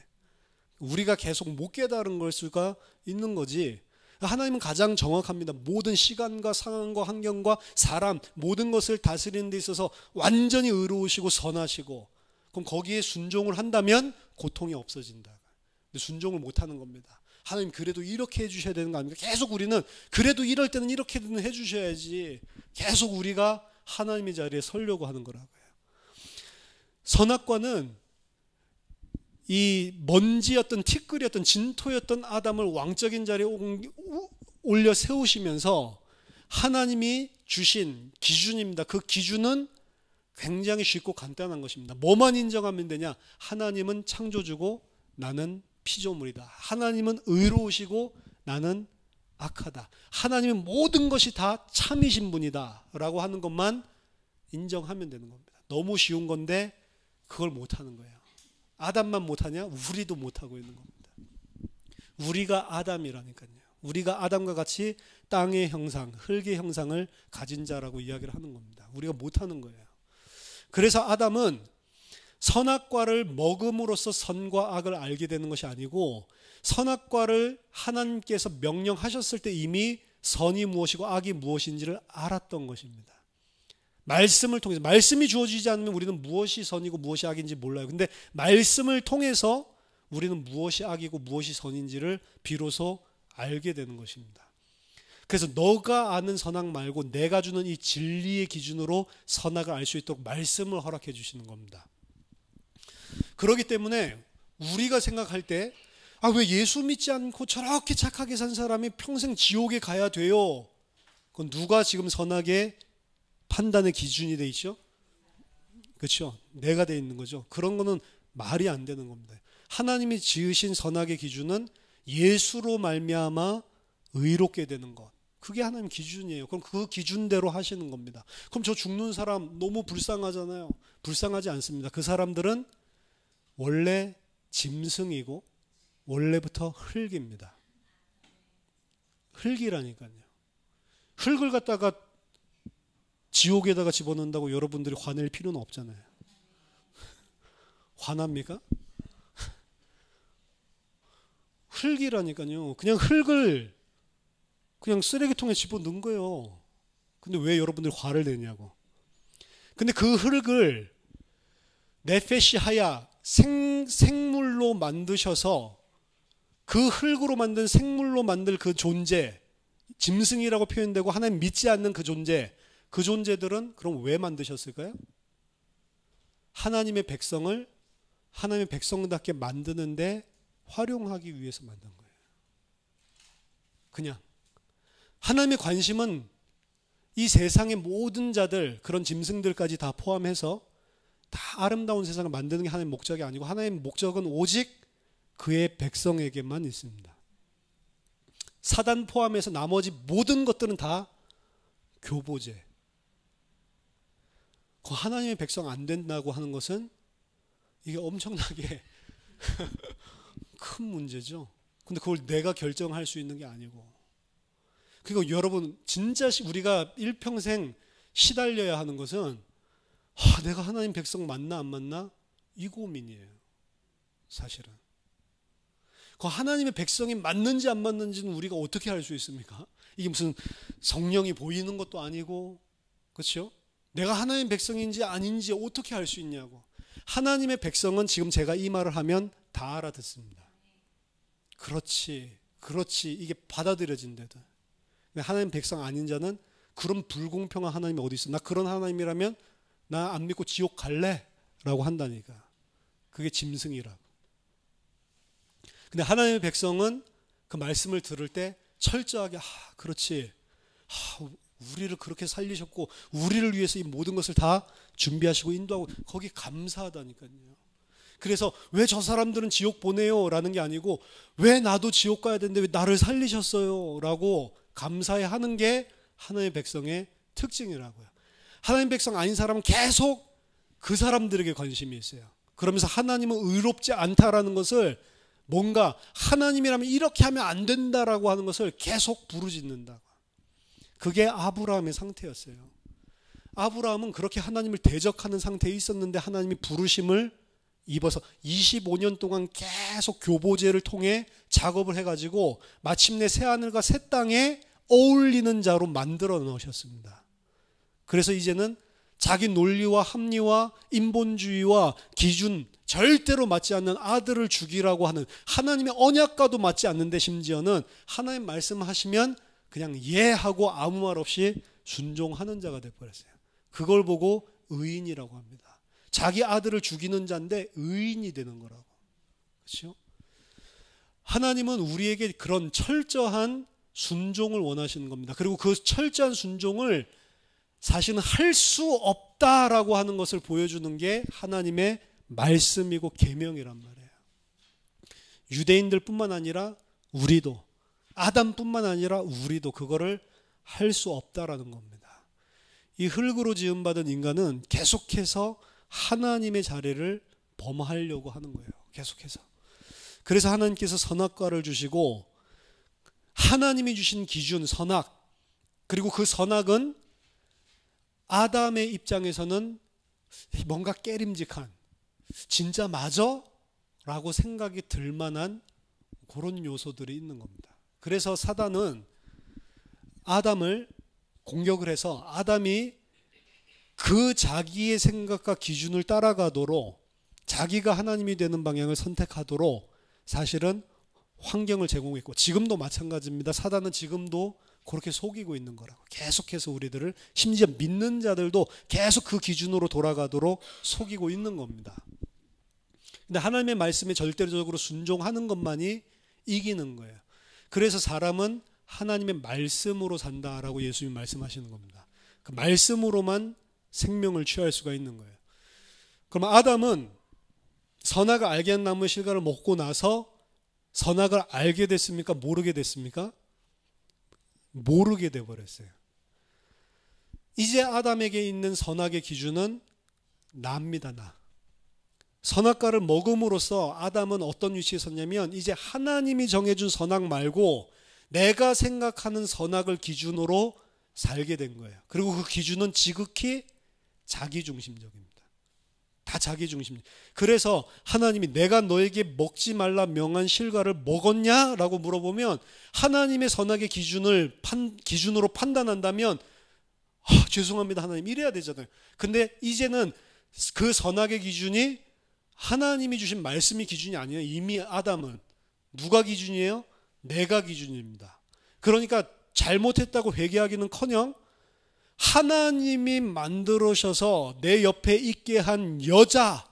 우리가 계속 못 깨달은 걸 수가 있는 거지. 하나님은 가장 정확합니다. 모든 시간과 상황과 환경과 사람, 모든 것을 다스리는 데 있어서 완전히 의로우시고 선하시고, 그럼 거기에 순종을 한다면 고통이 없어진다. 근데 순종을 못하는 겁니다. 하나님 그래도 이렇게 해주셔야 되는 거 아닙니까? 계속 우리는 그래도 이럴 때는 이렇게는 해주셔야지, 계속 우리가 하나님의 자리에 서려고 하는 거라고요. 선악과는 이 먼지였던, 티끌이었던, 진토였던 아담을 왕적인 자리에 올려 세우시면서 하나님이 주신 기준입니다. 그 기준은 굉장히 쉽고 간단한 것입니다. 뭐만 인정하면 되냐? 하나님은 창조주고 나는 피조물이다. 하나님은 의로우시고 나는 악하다. 하나님은 모든 것이 다 참이신 분이다 라고 하는 것만 인정하면 되는 겁니다. 너무 쉬운 건데 그걸 못하는 거예요. 아담만 못하냐? 우리도 못하고 있는 겁니다. 우리가 아담이라니까요. 우리가 아담과 같이 땅의 형상, 흙의 형상을 가진 자라고 이야기를 하는 겁니다. 우리가 못하는 거예요. 그래서 아담은 선악과를 먹음으로써 선과 악을 알게 되는 것이 아니고, 선악과를 하나님께서 명령하셨을 때 이미 선이 무엇이고 악이 무엇인지를 알았던 것입니다. 말씀을 통해서, 말씀이 주어지지 않으면 우리는 무엇이 선이고 무엇이 악인지 몰라요. 근데 말씀을 통해서 우리는 무엇이 악이고 무엇이 선인지를 비로소 알게 되는 것입니다. 그래서 너가 아는 선악 말고 내가 주는 이 진리의 기준으로 선악을 알 수 있도록 말씀을 허락해 주시는 겁니다. 그렇기 때문에 우리가 생각할 때, 왜 예수 믿지 않고 저렇게 착하게 산 사람이 평생 지옥에 가야 돼요? 그건 누가 지금 선악의 판단의 기준이 돼 있죠? 그렇죠? 내가 돼 있는 거죠. 그런 거는 말이 안 되는 겁니다. 하나님이 지으신 선악의 기준은 예수로 말미암아 의롭게 되는 것. 그게 하나님 기준이에요. 그럼 그 기준대로 하시는 겁니다. 그럼 저 죽는 사람 너무 불쌍하잖아요. 불쌍하지 않습니다. 그 사람들은 원래 짐승이고 원래부터 흙입니다. 흙이라니까요. 흙을 갖다가 지옥에다가 집어넣는다고 여러분들이 화낼 필요는 없잖아요. 화납니까? 흙이라니까요. 그냥 흙을 그냥 쓰레기통에 집어넣은 거예요. 근데 왜 여러분들이 화를 내냐고. 근데 그 흙을 네페시 하야 생물로 만드셔서 그 흙으로 만든 생물로 만든 그 존재, 짐승이라고 표현되고 하나님 믿지 않는 그 존재, 그 존재들은 그럼 왜 만드셨을까요? 하나님의 백성을 하나님의 백성답게 만드는데 활용하기 위해서 만든 거예요. 그냥 하나님의 관심은 이 세상의 모든 자들, 그런 짐승들까지 다 포함해서 다 아름다운 세상을 만드는 게 하나님의 목적이 아니고 하나님의 목적은 오직 그의 백성에게만 있습니다. 사단 포함해서 나머지 모든 것들은 다 교보제. 그 하나님의 백성 안 된다고 하는 것은 이게 엄청나게 큰 문제죠. 근데 그걸 내가 결정할 수 있는 게 아니고. 그리고 여러분 진짜 우리가 일평생 시달려야 하는 것은 내가 하나님 백성 맞나 안 맞나? 이 고민이에요. 사실은. 그 하나님의 백성이 맞는지 안 맞는지는 우리가 어떻게 알 수 있습니까? 이게 무슨 성령이 보이는 것도 아니고, 그렇죠? 내가 하나님의 백성인지 아닌지 어떻게 알 수 있냐고. 하나님의 백성은 지금 제가 이 말을 하면 다 알아듣습니다. 그렇지, 그렇지, 이게 받아들여진대도. 근데 하나님 백성 아닌 자는 그런 불공평한 하나님이 어디 있어? 나 그런 하나님이라면 나 안 믿고 지옥 갈래? 라고 한다니까. 그게 짐승이라고. 근데 하나님의 백성은 그 말씀을 들을 때 철저하게 그렇지. 우리를 그렇게 살리셨고 우리를 위해서 이 모든 것을 다 준비하시고 인도하고 거기 감사하다니까요. 그래서 왜 저 사람들은 지옥 보내요? 라는 게 아니고 왜 나도 지옥 가야 되는데 왜 나를 살리셨어요? 라고 감사해 하는 게 하나님의 백성의 특징이라고요. 하나님의 백성 아닌 사람은 계속 그 사람들에게 관심이 있어요. 그러면서 하나님은 의롭지 않다라는 것을 뭔가 하나님이라면 이렇게 하면 안 된다라고 하는 것을 계속 부르짖는다고. 그게 아브라함의 상태였어요. 아브라함은 그렇게 하나님을 대적하는 상태에 있었는데 하나님이 부르심을 입어서 25년 동안 계속 교보제를 통해 작업을 해가지고 마침내 새하늘과 새 땅에 어울리는 자로 만들어 놓으셨습니다. 그래서 이제는 자기 논리와 합리와 인본주의와 기준 절대로 맞지 않는 아들을 죽이라고 하는 하나님의 언약과도 맞지 않는데 심지어는 하나님 말씀하시면 그냥 예하고 아무 말 없이 순종하는 자가 되어버렸어요. 그걸 보고 의인이라고 합니다. 자기 아들을 죽이는 자인데 의인이 되는 거라고. 그렇죠? 하나님은 우리에게 그런 철저한 순종을 원하시는 겁니다. 그리고 그 철저한 순종을 사실은 할 수 없다라고 하는 것을 보여주는 게 하나님의 말씀이고 계명이란 말이에요. 유대인들뿐만 아니라 우리도, 아담뿐만 아니라 우리도 그거를 할 수 없다라는 겁니다. 이 흙으로 지음받은 인간은 계속해서 하나님의 자리를 범하려고 하는 거예요. 계속해서. 그래서 하나님께서 선악과를 주시고 하나님이 주신 기준 선악, 그리고 그 선악은 아담의 입장에서는 뭔가 깨림직한, 진짜 맞아? 라고 생각이 들 만한 그런 요소들이 있는 겁니다. 그래서 사단은 아담을 공격을 해서 아담이 그 자기의 생각과 기준을 따라가도록 자기가 하나님이 되는 방향을 선택하도록 사실은 환경을 제공했고, 지금도 마찬가지입니다. 사단은 지금도 그렇게 속이고 있는 거라고. 계속해서 우리들을, 심지어 믿는 자들도 계속 그 기준으로 돌아가도록 속이고 있는 겁니다. 근데 하나님의 말씀에 절대적으로 순종하는 것만이 이기는 거예요. 그래서 사람은 하나님의 말씀으로 산다라고 예수님이 말씀하시는 겁니다. 그 말씀으로만 생명을 취할 수가 있는 거예요. 그럼 아담은 선악을 알게 한 나무의 실과를 먹고 나서 선악을 알게 됐습니까? 모르게 됐습니까? 모르게 돼버렸어요. 이제 아담에게 있는 선악의 기준은 나입니다. 나. 선악과를 먹음으로써 아담은 어떤 위치에 섰냐면 이제 하나님이 정해준 선악 말고 내가 생각하는 선악을 기준으로 살게 된 거예요. 그리고 그 기준은 지극히 자기중심적입니다. 다 자기중심. 그래서 하나님이 내가 너에게 먹지 말라 명한 실과를 먹었냐? 라고 물어보면 하나님의 선악의 기준으로 판단한다면 죄송합니다 하나님 이래야 되잖아요. 근데 이제는 그 선악의 기준이 하나님이 주신 말씀이 기준이 아니에요. 이미 아담은 누가 기준이에요? 내가 기준입니다. 그러니까 잘못했다고 회개하기는커녕 하나님이 만들으셔서 내 옆에 있게 한 여자,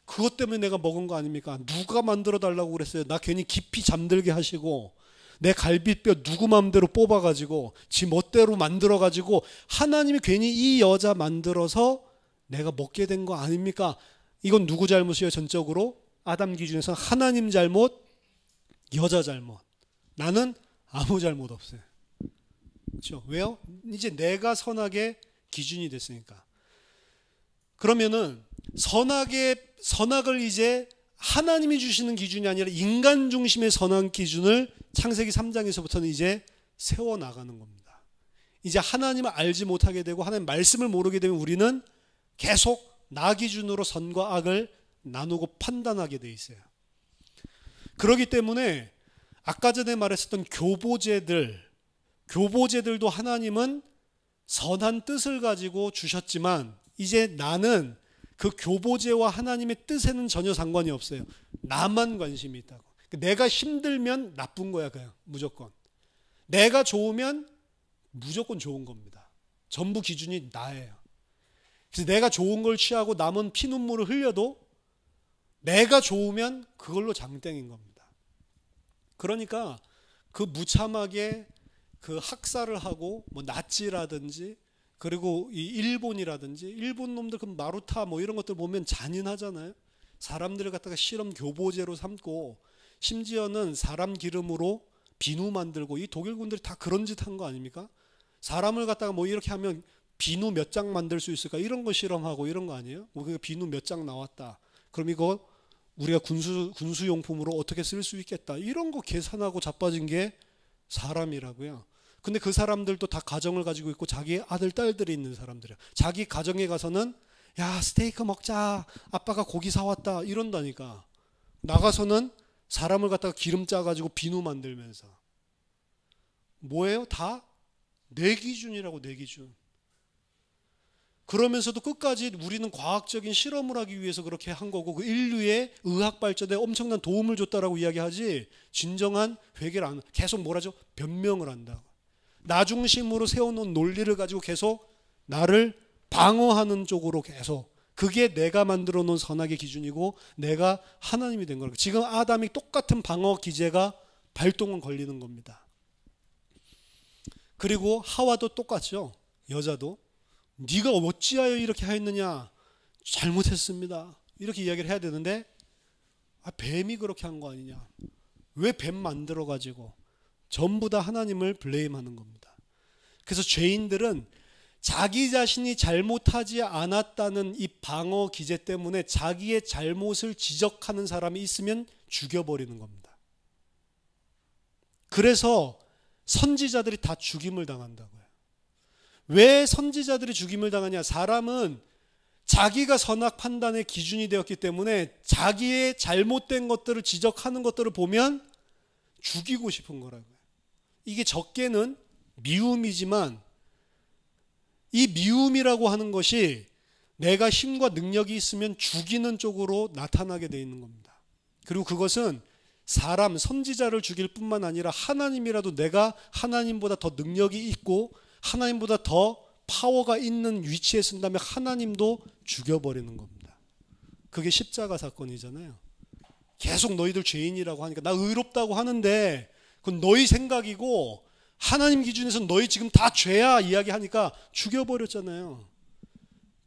그것 때문에 내가 먹은 거 아닙니까? 누가 만들어 달라고 그랬어요? 나 괜히 깊이 잠들게 하시고 내 갈비뼈 누구 마음대로 뽑아가지고 지 멋대로 만들어가지고 하나님이 괜히 이 여자 만들어서 내가 먹게 된 거 아닙니까? 이건 누구 잘못이에요? 전적으로 아담 기준에서는 하나님 잘못, 여자 잘못. 나는 아무 잘못 없어요. 그렇죠? 왜요? 이제 내가 선악의 기준이 됐으니까. 그러면은 선악을 이제 하나님이 주시는 기준이 아니라 인간 중심의 선악 기준을 창세기 3장에서부터는 이제 세워나가는 겁니다. 이제 하나님을 알지 못하게 되고 하나님 말씀을 모르게 되면 우리는 계속 나 기준으로 선과 악을 나누고 판단하게 돼 있어요. 그렇기 때문에 아까 전에 말했었던 교보제들도 하나님은 선한 뜻을 가지고 주셨지만 이제 나는 그 교보제와 하나님의 뜻에는 전혀 상관이 없어요. 나만 관심이 있다고. 내가 힘들면 나쁜 거야 그냥 무조건. 내가 좋으면 무조건 좋은 겁니다. 전부 기준이 나예요. 그래서 내가 좋은 걸 취하고 남은 피눈물을 흘려도 내가 좋으면 그걸로 장땡인 겁니다. 그러니까 그 무참하게 그 학살을 하고 뭐 나치라든지 그리고 이 일본이라든지 일본 놈들 그 마루타 뭐 이런 것들 보면 잔인하잖아요. 사람들을 갖다가 실험 교보제로 삼고 심지어는 사람 기름으로 비누 만들고 이 독일군들이 다 그런 짓 한 거 아닙니까? 사람을 갖다가 뭐 이렇게 하면 비누 몇 장 만들 수 있을까 이런 거 실험하고 이런 거 아니에요? 우리가 비누 몇 장 나왔다. 그럼 이거 우리가 군수용품으로 어떻게 쓸 수 있겠다. 이런 거 계산하고 자빠진 게 사람이라고요. 근데 그 사람들도 다 가정을 가지고 있고 자기 아들, 딸들이 있는 사람들이야. 자기 가정에 가서는 야 스테이크 먹자. 아빠가 고기 사왔다. 이런다니까. 나가서는 사람을 갖다가 기름 짜가지고 비누 만들면서. 뭐예요? 다 내 기준이라고 내 기준. 그러면서도 끝까지 우리는 과학적인 실험을 하기 위해서 그렇게 한 거고 그 인류의 의학 발전에 엄청난 도움을 줬다라고 이야기하지 진정한 회개를 안 계속 뭐라죠? 변명을 한다고. 나 중심으로 세워놓은 논리를 가지고 계속 나를 방어하는 쪽으로 계속 그게 내가 만들어 놓은 선악의 기준이고 내가 하나님이 된 거라고. 지금 아담이 똑같은 방어 기제가 발동은 걸리는 겁니다. 그리고 하와도 똑같죠. 여자도 네가 어찌하여 이렇게 하였느냐? 잘못했습니다. 이렇게 이야기를 해야 되는데 뱀이 그렇게 한 거 아니냐? 왜 뱀 만들어가지고 전부 다 하나님을 블레임하는 겁니다. 그래서 죄인들은 자기 자신이 잘못하지 않았다는 이 방어 기제 때문에 자기의 잘못을 지적하는 사람이 있으면 죽여버리는 겁니다. 그래서 선지자들이 다 죽임을 당한다고요. 왜 선지자들이 죽임을 당하냐? 사람은 자기가 선악 판단의 기준이 되었기 때문에 자기의 잘못된 것들을 지적하는 것들을 보면 죽이고 싶은 거라고요. 이게 적게는 미움이지만 이 미움이라고 하는 것이 내가 힘과 능력이 있으면 죽이는 쪽으로 나타나게 되어 있는 겁니다. 그리고 그것은 사람, 선지자를 죽일 뿐만 아니라 하나님이라도 내가 하나님보다 더 능력이 있고 하나님보다 더 파워가 있는 위치에 쓴다면 하나님도 죽여버리는 겁니다. 그게 십자가 사건이잖아요. 계속 너희들 죄인이라고 하니까 나 의롭다고 하는데 그건 너희 생각이고 하나님 기준에서 너희 지금 다 죄야 이야기하니까 죽여버렸잖아요.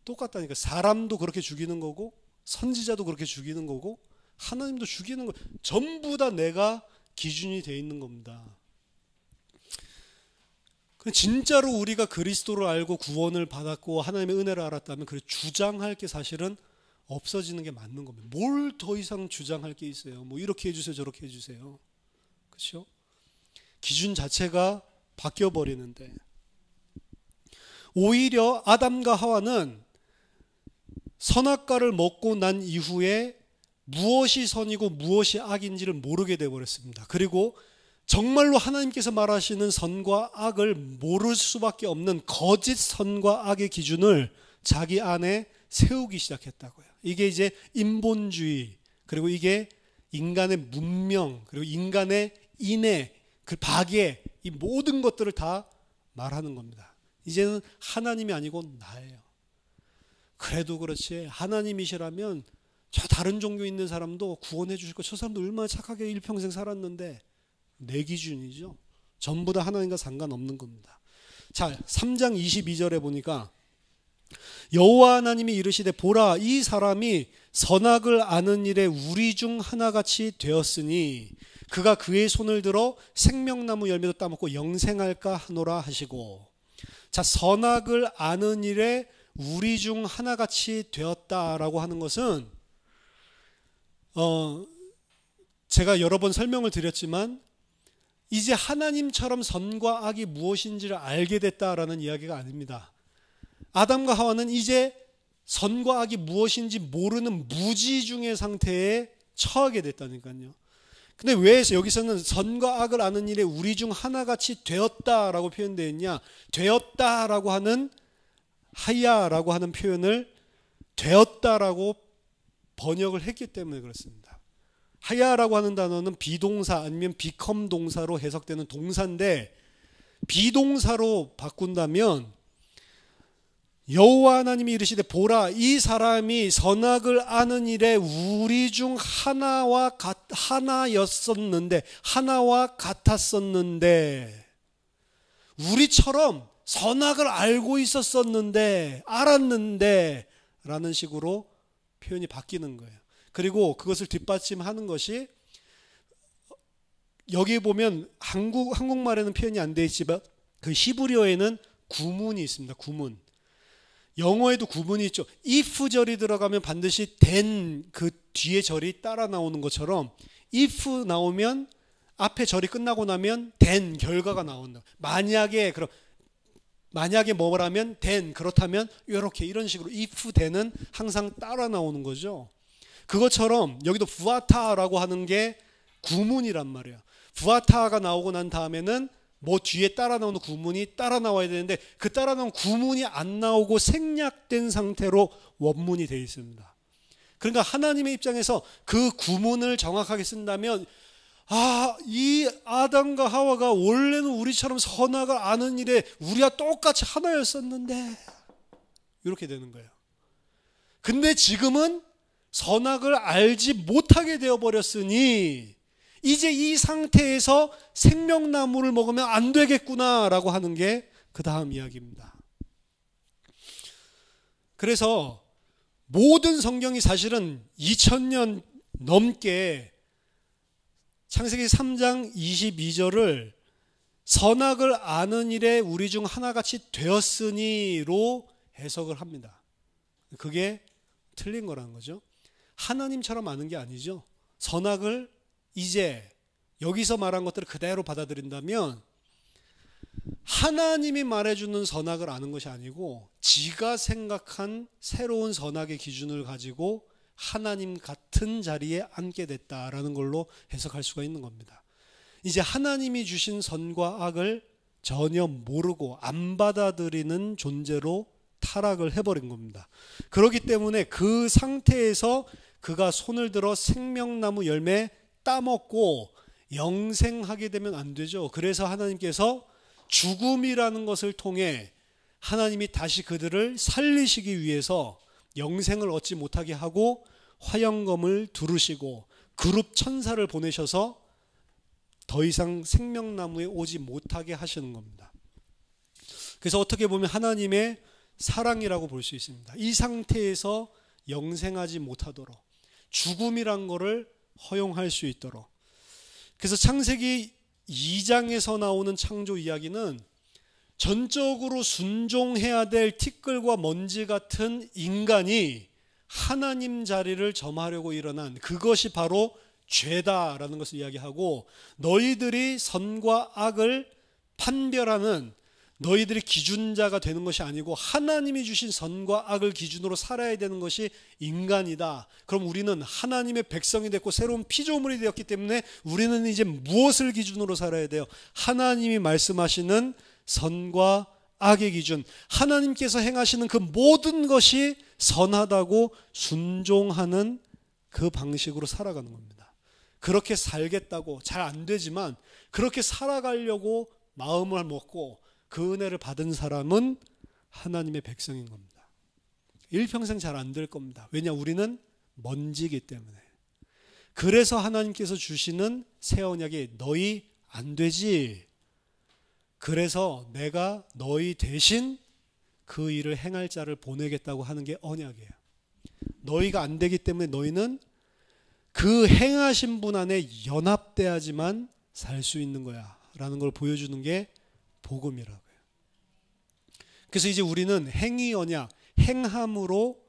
똑같다니까. 사람도 그렇게 죽이는 거고 선지자도 그렇게 죽이는 거고 하나님도 죽이는 거 전부 다 내가 기준이 돼 있는 겁니다. 진짜로 우리가 그리스도를 알고 구원을 받았고 하나님의 은혜를 알았다면 그 주장할 게 사실은 없어지는 게 맞는 겁니다. 뭘 더 이상 주장할 게 있어요? 뭐 이렇게 해주세요, 저렇게 해주세요. 그렇죠? 기준 자체가 바뀌어 버리는데, 오히려 아담과 하와는 선악과를 먹고 난 이후에 무엇이 선이고 무엇이 악인지를 모르게 되어버렸습니다. 그리고 정말로 하나님께서 말하시는 선과 악을 모를 수밖에 없는 거짓 선과 악의 기준을 자기 안에 세우기 시작했다고요. 이게 이제 인본주의, 그리고 이게 인간의 문명, 그리고 인간의 인애, 그 박애, 이 모든 것들을 다 말하는 겁니다. 이제는 하나님이 아니고 나예요. 그래도 그렇지, 하나님이시라면 저 다른 종교 있는 사람도 구원해 주실 거, 저 사람도 얼마나 착하게 일평생 살았는데, 내 기준이죠. 전부 다 하나님과 상관없는 겁니다. 자, 3장 22절에 보니까 여호와 하나님이 이르시되 보라, 이 사람이 선악을 아는 일에 우리 중 하나같이 되었으니 그가 그의 손을 들어 생명나무 열매도 따먹고 영생할까 하노라 하시고. 자, 선악을 아는 일에 우리 중 하나같이 되었다라고 하는 것은 제가 여러 번 설명을 드렸지만 이제 하나님처럼 선과 악이 무엇인지를 알게 됐다라는 이야기가 아닙니다. 아담과 하와는 이제 선과 악이 무엇인지 모르는 무지중의 상태에 처하게 됐다니까요. 근데 왜 여기서는 선과 악을 아는 일에 우리 중 하나같이 되었다라고 표현되어 있냐? 되었다라고 하는 하야라고 하는 표현을 되었다라고 번역을 했기 때문에 그렇습니다. 하야라고 하는 단어는 비동사 아니면 become 동사로 해석되는 동사인데, 비동사로 바꾼다면 여호와 하나님이 이르시되 보라, 이 사람이 선악을 아는 일에 우리 중 하나였었는데, 하나와 같았었는데, 우리처럼 선악을 알고 있었었는데, 알았는데 라는 식으로 표현이 바뀌는 거예요. 그리고 그것을 뒷받침하는 것이, 여기에 보면 한국말에는 표현이 안 되어 있지만 그 히브리어에는 구문이 있습니다. 구문. 영어에도 구문이 있죠. if 절이 들어가면 반드시 then 그 뒤에 절이 따라 나오는 것처럼 if 나오면 앞에 절이 끝나고 나면 then 결과가 나온다. 만약에 뭐라면 then 그렇다면 이렇게 이런 식으로 if then은 항상 따라 나오는 거죠. 그것처럼 여기도 부아타라고 하는 게 구문이란 말이에요. 부아타가 나오고 난 다음에는 뭐 뒤에 따라 나오는 구문이 따라 나와야 되는데, 그 따라 나온 구문이 안 나오고 생략된 상태로 원문이 되어 있습니다. 그러니까 하나님의 입장에서 그 구문을 정확하게 쓴다면, 이 아담과 하와가 원래는 우리처럼 선악을 아는 일에 우리와 똑같이 하나였었는데, 이렇게 되는 거예요. 근데 지금은 선악을 알지 못하게 되어버렸으니 이제 이 상태에서 생명나무를 먹으면 안 되겠구나라고 하는 게 그 다음 이야기입니다. 그래서 모든 성경이 사실은 2000년 넘게 창세기 3장 22절을 선악을 아는 일에 우리 중 하나같이 되었으니로 해석을 합니다. 그게 틀린 거라는 거죠. 하나님처럼 아는 게 아니죠. 선악을 이제 여기서 말한 것들을 그대로 받아들인다면 하나님이 말해주는 선악을 아는 것이 아니고 지가 생각한 새로운 선악의 기준을 가지고 하나님 같은 자리에 앉게 됐다라는 걸로 해석할 수가 있는 겁니다. 이제 하나님이 주신 선과 악을 전혀 모르고 안 받아들이는 존재로 타락을 해버린 겁니다. 그렇기 때문에 그 상태에서 그가 손을 들어 생명나무 열매 따먹고 영생하게 되면 안 되죠. 그래서 하나님께서 죽음이라는 것을 통해 하나님이 다시 그들을 살리시기 위해서 영생을 얻지 못하게 하고 화영검을 두르시고 그룹 천사를 보내셔서 더 이상 생명나무에 오지 못하게 하시는 겁니다. 그래서 어떻게 보면 하나님의 사랑이라고 볼 수 있습니다. 이 상태에서 영생하지 못하도록 죽음이란 거를 허용할 수 있도록. 그래서 창세기 2장에서 나오는 창조 이야기는 전적으로 순종해야 될 티끌과 먼지 같은 인간이 하나님 자리를 점하려고 일어난 그것이 바로 죄다라는 것을 이야기하고, 너희들이 선과 악을 판별하는 너희들이 기준자가 되는 것이 아니고 하나님이 주신 선과 악을 기준으로 살아야 되는 것이 인간이다. 그럼 우리는 하나님의 백성이 됐고 새로운 피조물이 되었기 때문에 우리는 이제 무엇을 기준으로 살아야 돼요? 하나님이 말씀하시는 선과 악의 기준, 하나님께서 행하시는 그 모든 것이 선하다고 순종하는 그 방식으로 살아가는 겁니다. 그렇게 살겠다고, 잘 안 되지만 그렇게 살아가려고 마음을 먹고 그 은혜를 받은 사람은 하나님의 백성인 겁니다. 일평생 잘 안 될 겁니다. 왜냐? 우리는 먼지이기 때문에. 그래서 하나님께서 주시는 새 언약이 너희 안 되지, 그래서 내가 너희 대신 그 일을 행할 자를 보내겠다고 하는 게 언약이에요. 너희가 안 되기 때문에 너희는 그 행하신 분 안에 연합돼야지만 살 수 있는 거야 라는 걸 보여주는 게 복음이라고요. 그래서 이제 우리는 행위 언약, 행함으로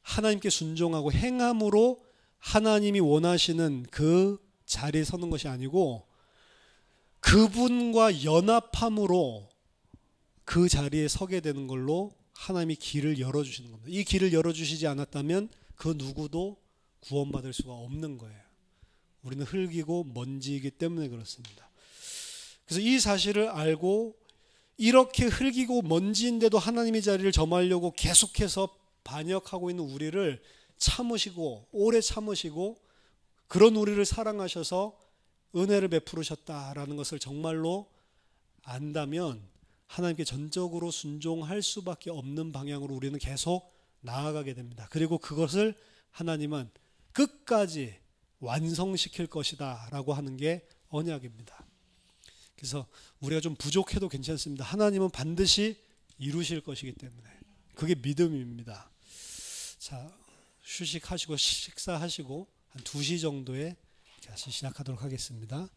하나님께 순종하고 행함으로 하나님이 원하시는 그 자리에 서는 것이 아니고 그분과 연합함으로 그 자리에 서게 되는 걸로 하나님이 길을 열어주시는 겁니다. 이 길을 열어주시지 않았다면 그 누구도 구원받을 수가 없는 거예요. 우리는 흙이고 먼지이기 때문에 그렇습니다. 그래서 이 사실을 알고 이렇게 흙이고 먼지인데도 하나님의 자리를 점하려고 계속해서 반역하고 있는 우리를 참으시고 오래 참으시고 그런 우리를 사랑하셔서 은혜를 베푸셨다라는 것을 정말로 안다면 하나님께 전적으로 순종할 수밖에 없는 방향으로 우리는 계속 나아가게 됩니다. 그리고 그것을 하나님은 끝까지 완성시킬 것이다 라고 하는 게 언약입니다. 그래서 우리가 좀 부족해도 괜찮습니다. 하나님은 반드시 이루실 것이기 때문에 그게 믿음입니다. 자, 휴식하시고 식사하시고 한 2시 정도에 다시 시작하도록 하겠습니다.